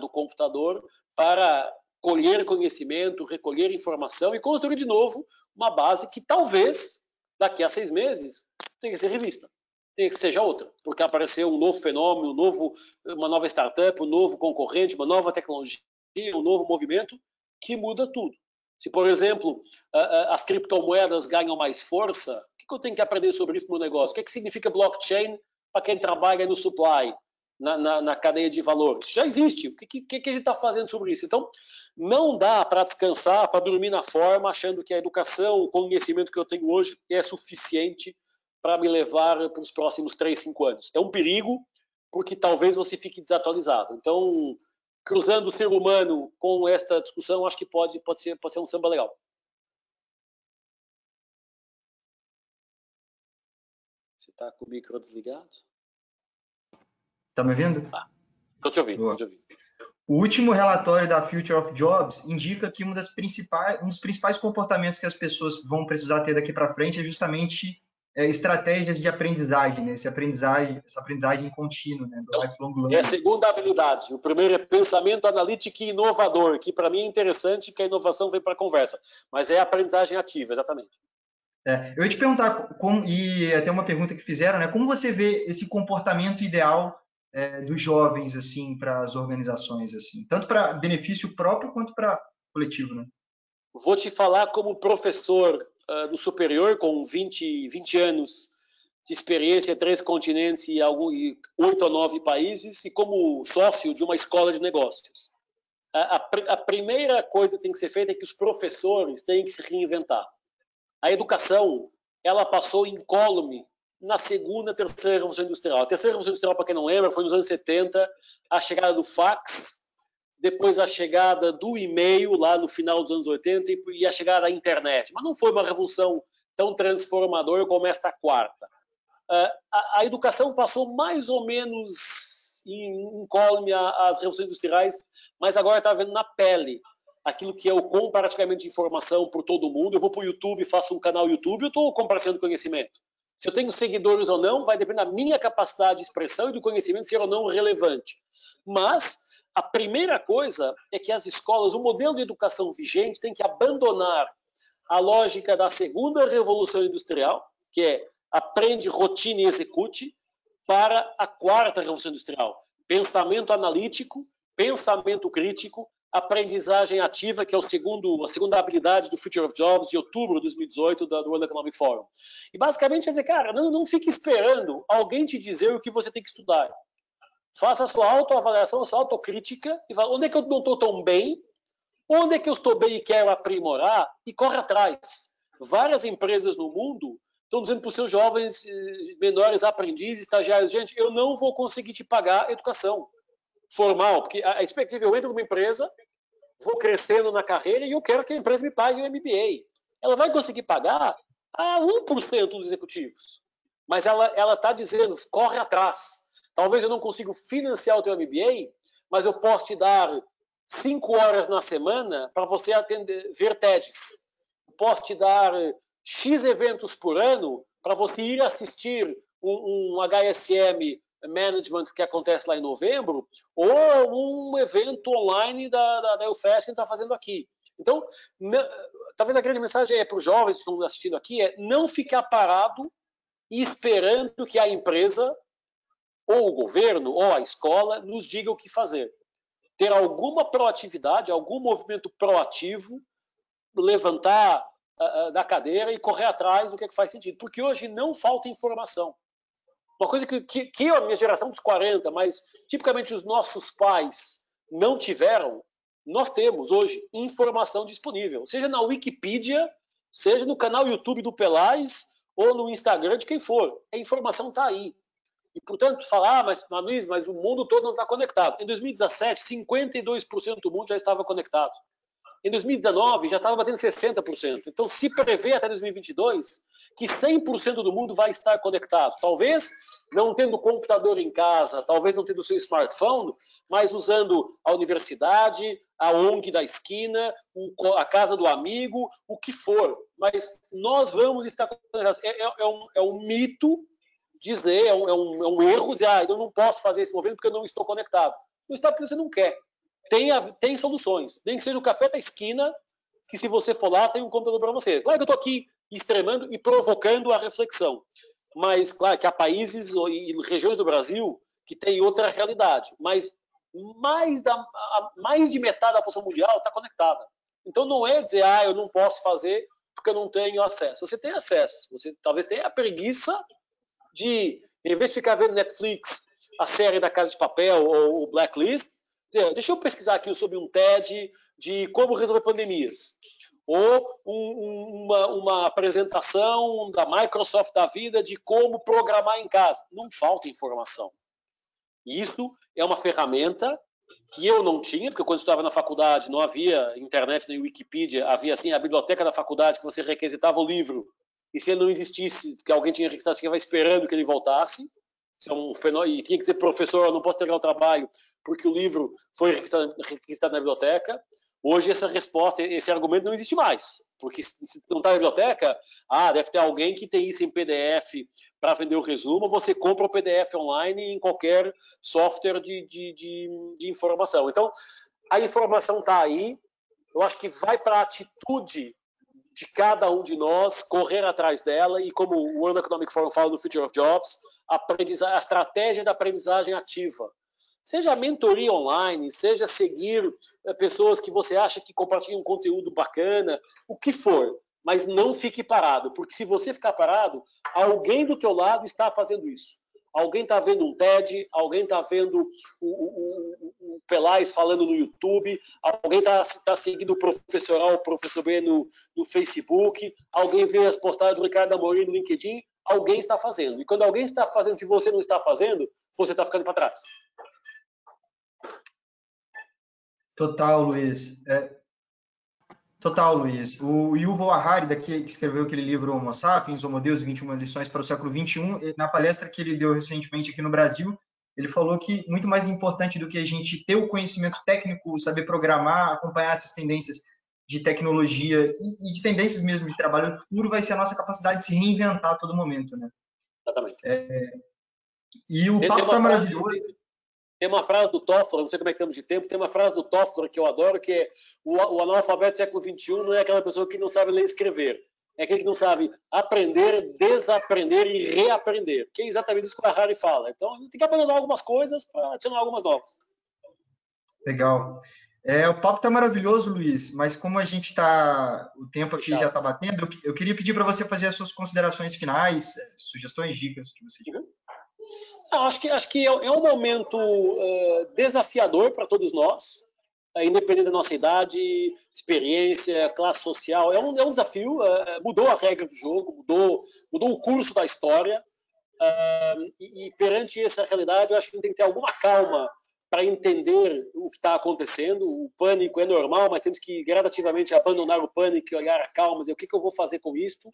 do computador para colher conhecimento, recolher informação e construir de novo uma base que talvez, daqui a 6 meses, tenha que ser revista. Tem que seja outra, porque apareceu um novo fenômeno, uma nova startup, um novo concorrente, uma nova tecnologia, um novo movimento que muda tudo. Se, por exemplo, as criptomoedas ganham mais força, o que eu tenho que aprender sobre isso no meu negócio? O que significa blockchain para quem trabalha no supply, na cadeia de valor? Isso já existe. O que a gente está fazendo sobre isso? Então, não dá para descansar, para dormir na forma, achando que a educação, o conhecimento que eu tenho hoje é suficiente para me levar para os próximos 3, 5 anos. É um perigo, porque talvez você fique desatualizado. Então, cruzando o ser humano com esta discussão, acho que pode ser um samba legal. Você está com o micro desligado? Está me ouvindo? Estou te ouvindo, estou te ouvindo. O último relatório da Future of Jobs indica que um dos principais comportamentos que as pessoas vão precisar ter daqui para frente é justamente estratégias de aprendizagem, né? Essa aprendizagem contínua, né? Do lifelong learning. É a segunda habilidade. O primeiro é pensamento analítico e inovador, que para mim é interessante, porque a inovação vem para a conversa, mas é a aprendizagem ativa, exatamente. Eu ia te perguntar, e até uma pergunta que fizeram, né? Como você vê esse comportamento ideal dos jovens, assim, para as organizações, assim, tanto para benefício próprio quanto para coletivo, né? Vou te falar como professor do superior, com 20 anos de experiência em 3 continentes e 8 a 9 países, e como sócio de uma escola de negócios. A primeira coisa que tem que ser feita é que os professores têm que se reinventar. A educação, ela passou incólume na segunda, terceira Revolução Industrial. A terceira Revolução Industrial, para quem não lembra, foi nos anos 70, a chegada do fax, depois a chegada do e-mail, lá no final dos anos 80, e a chegada da internet. Mas não foi uma revolução tão transformadora como esta quarta. A educação passou mais ou menos incólume às revoluções industriais, mas agora está vendo na pele aquilo que é o compartilhamento de informação por todo mundo. Eu vou para o YouTube, faço um canal YouTube, eu estou compartilhando conhecimento. Se eu tenho seguidores ou não, vai depender da minha capacidade de expressão e do conhecimento ser ou não relevante. Mas a primeira coisa é que as escolas, o modelo de educação vigente tem que abandonar a lógica da segunda revolução industrial, que é aprende, rotina e execute, para a quarta revolução industrial. Pensamento analítico, pensamento crítico, aprendizagem ativa, que é a segunda habilidade do Future of Jobs, de outubro de 2018, do World Economic Forum. E basicamente é dizer, cara, não fique esperando alguém te dizer o que você tem que estudar. Faça a sua autoavaliação, a sua autocrítica, e fala, onde é que eu não estou tão bem? Onde é que eu estou bem e quero aprimorar? E corre atrás. Várias empresas no mundo estão dizendo para os seus jovens, menores aprendizes, estagiários, gente, eu não vou conseguir te pagar educação formal, porque a expectativa, eu entro numa empresa, vou crescendo na carreira e eu quero que a empresa me pague o MBA. Ela vai conseguir pagar a 1% dos executivos, mas ela está dizendo, corre atrás. Talvez eu não consiga financiar o teu MBA, mas eu posso te dar 5 horas na semana para você ver TEDs. Posso te dar X eventos por ano para você ir assistir um HSM Management que acontece lá em novembro, ou um evento online da UFES que a gente está fazendo aqui. Então, talvez a grande mensagem para os jovens que estão assistindo aqui é não ficar parado e esperando que a empresa, ou o governo, ou a escola, nos diga o que fazer. Ter alguma proatividade, algum movimento proativo, levantar da cadeira e correr atrás do que faz sentido. Porque hoje não falta informação. Uma coisa que a minha geração dos 40, mas tipicamente os nossos pais não tiveram, nós temos hoje informação disponível, seja na Wikipedia, seja no canal YouTube do Pelais ou no Instagram de quem for. A informação está aí. E, portanto, falar, mas o mundo todo não está conectado. Em 2017, 52% do mundo já estava conectado. Em 2019, já estava batendo 60%. Então, se prevê até 2022 que 100% do mundo vai estar conectado. Talvez não tendo computador em casa, talvez não tendo o seu smartphone, mas usando a universidade, a ONG da esquina, a casa do amigo, o que for. Mas nós vamos estar conectados. É um mito dizer, é um erro dizer, eu não posso fazer esse movimento porque eu não estou conectado. Não está porque você não quer. Tem soluções. Nem que seja o café da esquina, que se você for lá, tem um computador para você. Claro que eu estou aqui extremando e provocando a reflexão. Mas, claro, que há países e regiões do Brasil que têm outra realidade. Mas mais de metade da população mundial está conectada. Então, não é dizer, eu não posso fazer porque eu não tenho acesso. Você tem acesso. Você talvez tenha a preguiça de, em vez de ficar vendo Netflix, a série da Casa de Papel ou o Blacklist, dizer, deixa eu pesquisar aqui sobre um TED de como resolver pandemias. Ou uma apresentação da Microsoft da vida de como programar em casa. Não falta informação. E isso é uma ferramenta que eu não tinha, porque quando eu estava na faculdade não havia internet nem Wikipedia, havia assim a biblioteca da faculdade que você requisitava o livro, e se ele não existisse, porque alguém tinha requisitado, você ficava esperando que ele voltasse. Isso é um fenômeno, e tinha que dizer, professor, eu não posso entregar o trabalho porque o livro foi requisitado na biblioteca. Hoje essa resposta, esse argumento não existe mais, porque se não está na biblioteca, deve ter alguém que tem isso em PDF para vender o resumo, você compra o PDF online em qualquer software de informação. Então, a informação está aí, eu acho que vai para a atitude de cada um de nós correr atrás dela, e como o World Economic Forum fala no Future of Jobs, a estratégia da aprendizagem ativa. Seja mentoria online, seja seguir pessoas que você acha que compartilham um conteúdo bacana, o que for, mas não fique parado, porque se você ficar parado, alguém do teu lado está fazendo isso. Alguém está vendo um TED, alguém está vendo o Pelais falando no YouTube, alguém está seguindo o professor B no Facebook, alguém vê as postagens do Ricardo Amorim no LinkedIn, alguém está fazendo. E quando alguém está fazendo, se você não está fazendo, você está ficando para trás. Total, Luiz. Total, Luiz. O Yuval Harari, que escreveu aquele livro Homo Sapiens, Homo Deus e 21 lições para o século XXI, na palestra que ele deu recentemente aqui no Brasil, ele falou que muito mais importante do que a gente ter o conhecimento técnico, saber programar, acompanhar essas tendências de tecnologia e de tendências mesmo de trabalho no futuro, vai ser a nossa capacidade de se reinventar a todo momento, né? Exatamente. E o papo está maravilhoso. Tem uma frase do Toffler, não sei como é que estamos de tempo, tem uma frase do Toffler que eu adoro, que é o analfabeto do século XXI não é aquela pessoa que não sabe ler e escrever, é aquele que não sabe aprender, desaprender e reaprender, que é exatamente isso que o Harari fala. Então, a gente tem que abandonar algumas coisas para adicionar algumas novas. Legal. O papo está maravilhoso, Luiz, mas como a gente está, o tempo aqui já está batendo, eu queria pedir para você fazer as suas considerações finais, sugestões, dicas que você tiver. Acho que é um momento desafiador para todos nós, independente da nossa idade, experiência, classe social. É um desafio, mudou a regra do jogo, mudou o curso da história, e perante essa realidade, eu acho que a gente tem que ter alguma calma para entender o que está acontecendo. O pânico é normal, mas temos que gradativamente abandonar o pânico e olhar a calma, dizer o que eu vou fazer com isto,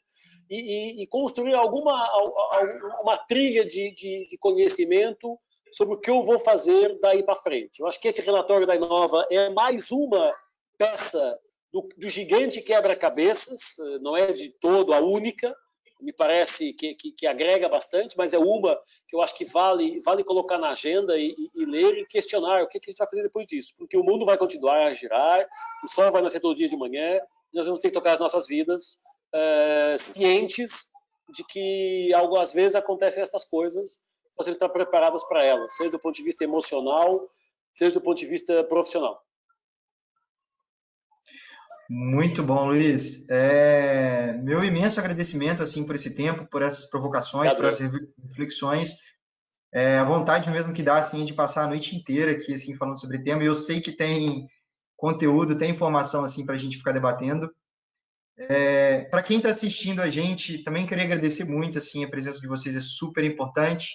e construir uma trilha de conhecimento sobre o que eu vou fazer daí para frente. Eu acho que este relatório da Inova é mais uma peça do gigante quebra-cabeças, não é de todo a única, me parece que agrega bastante, mas é uma que eu acho que vale colocar na agenda e ler e questionar o que a gente vai fazer depois disso, porque o mundo vai continuar a girar, o sol vai nascer todo dia de manhã, e nós vamos ter que tocar as nossas vidas cientes de que às vezes acontecem essas coisas, você está preparadas para elas, seja do ponto de vista emocional, seja do ponto de vista profissional. Muito bom, Luiz. Meu imenso agradecimento assim por esse tempo, por essas provocações, por essas reflexões. A vontade mesmo que dá assim de passar a noite inteira aqui assim falando sobre o tema. E eu sei que tem conteúdo, tem informação assim para a gente ficar debatendo. Para quem está assistindo a gente, também queria agradecer muito assim a presença de vocês, é super importante.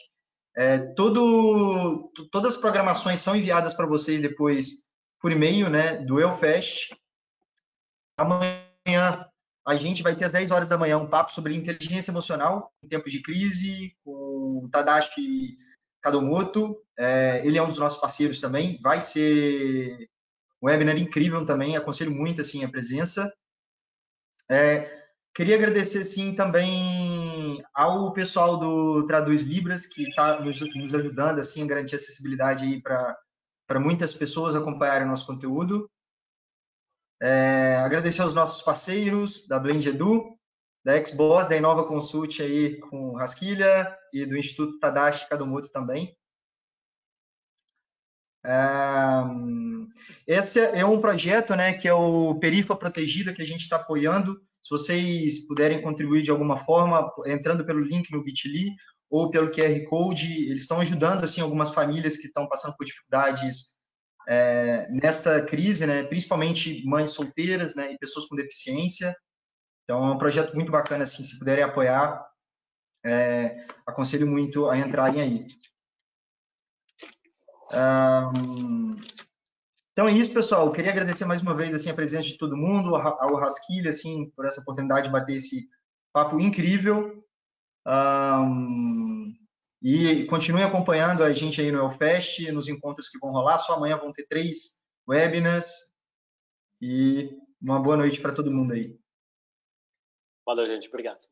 Todas as programações são enviadas para vocês depois por e-mail, né, do EUFest. Amanhã a gente vai ter às 10 horas da manhã um papo sobre inteligência emocional em tempos de crise com o Tadashi Kadomoto. Ele é um dos nossos parceiros também. Vai ser um webinar incrível também. Aconselho muito assim a presença. Queria agradecer sim também ao pessoal do Traduz Libras que está nos ajudando assim a garantir acessibilidade aí para muitas pessoas acompanharem o nosso conteúdo. Agradecer aos nossos parceiros da Blend Edu, da Xboss, da Inova Consult aí com Rasquilha e do Instituto Tadashi Kadomoto também. Esse é um projeto, né, que é o Perifa Protegida, que a gente está apoiando. Se vocês puderem contribuir de alguma forma, entrando pelo link no Bitly ou pelo QR Code, eles estão ajudando assim algumas famílias que estão passando por dificuldades nesta crise, né, principalmente mães solteiras, né, e pessoas com deficiência. Então, é um projeto muito bacana, assim, se puderem apoiar, aconselho muito a entrarem aí. Então é isso, pessoal. Eu queria agradecer mais uma vez assim, a presença de todo mundo, ao Rasquilha, assim, por essa oportunidade de bater esse papo incrível. E continue acompanhando a gente aí no Elfest, nos encontros que vão rolar. Só amanhã vão ter 3 webinars. E uma boa noite para todo mundo aí. Valeu, gente. Obrigado.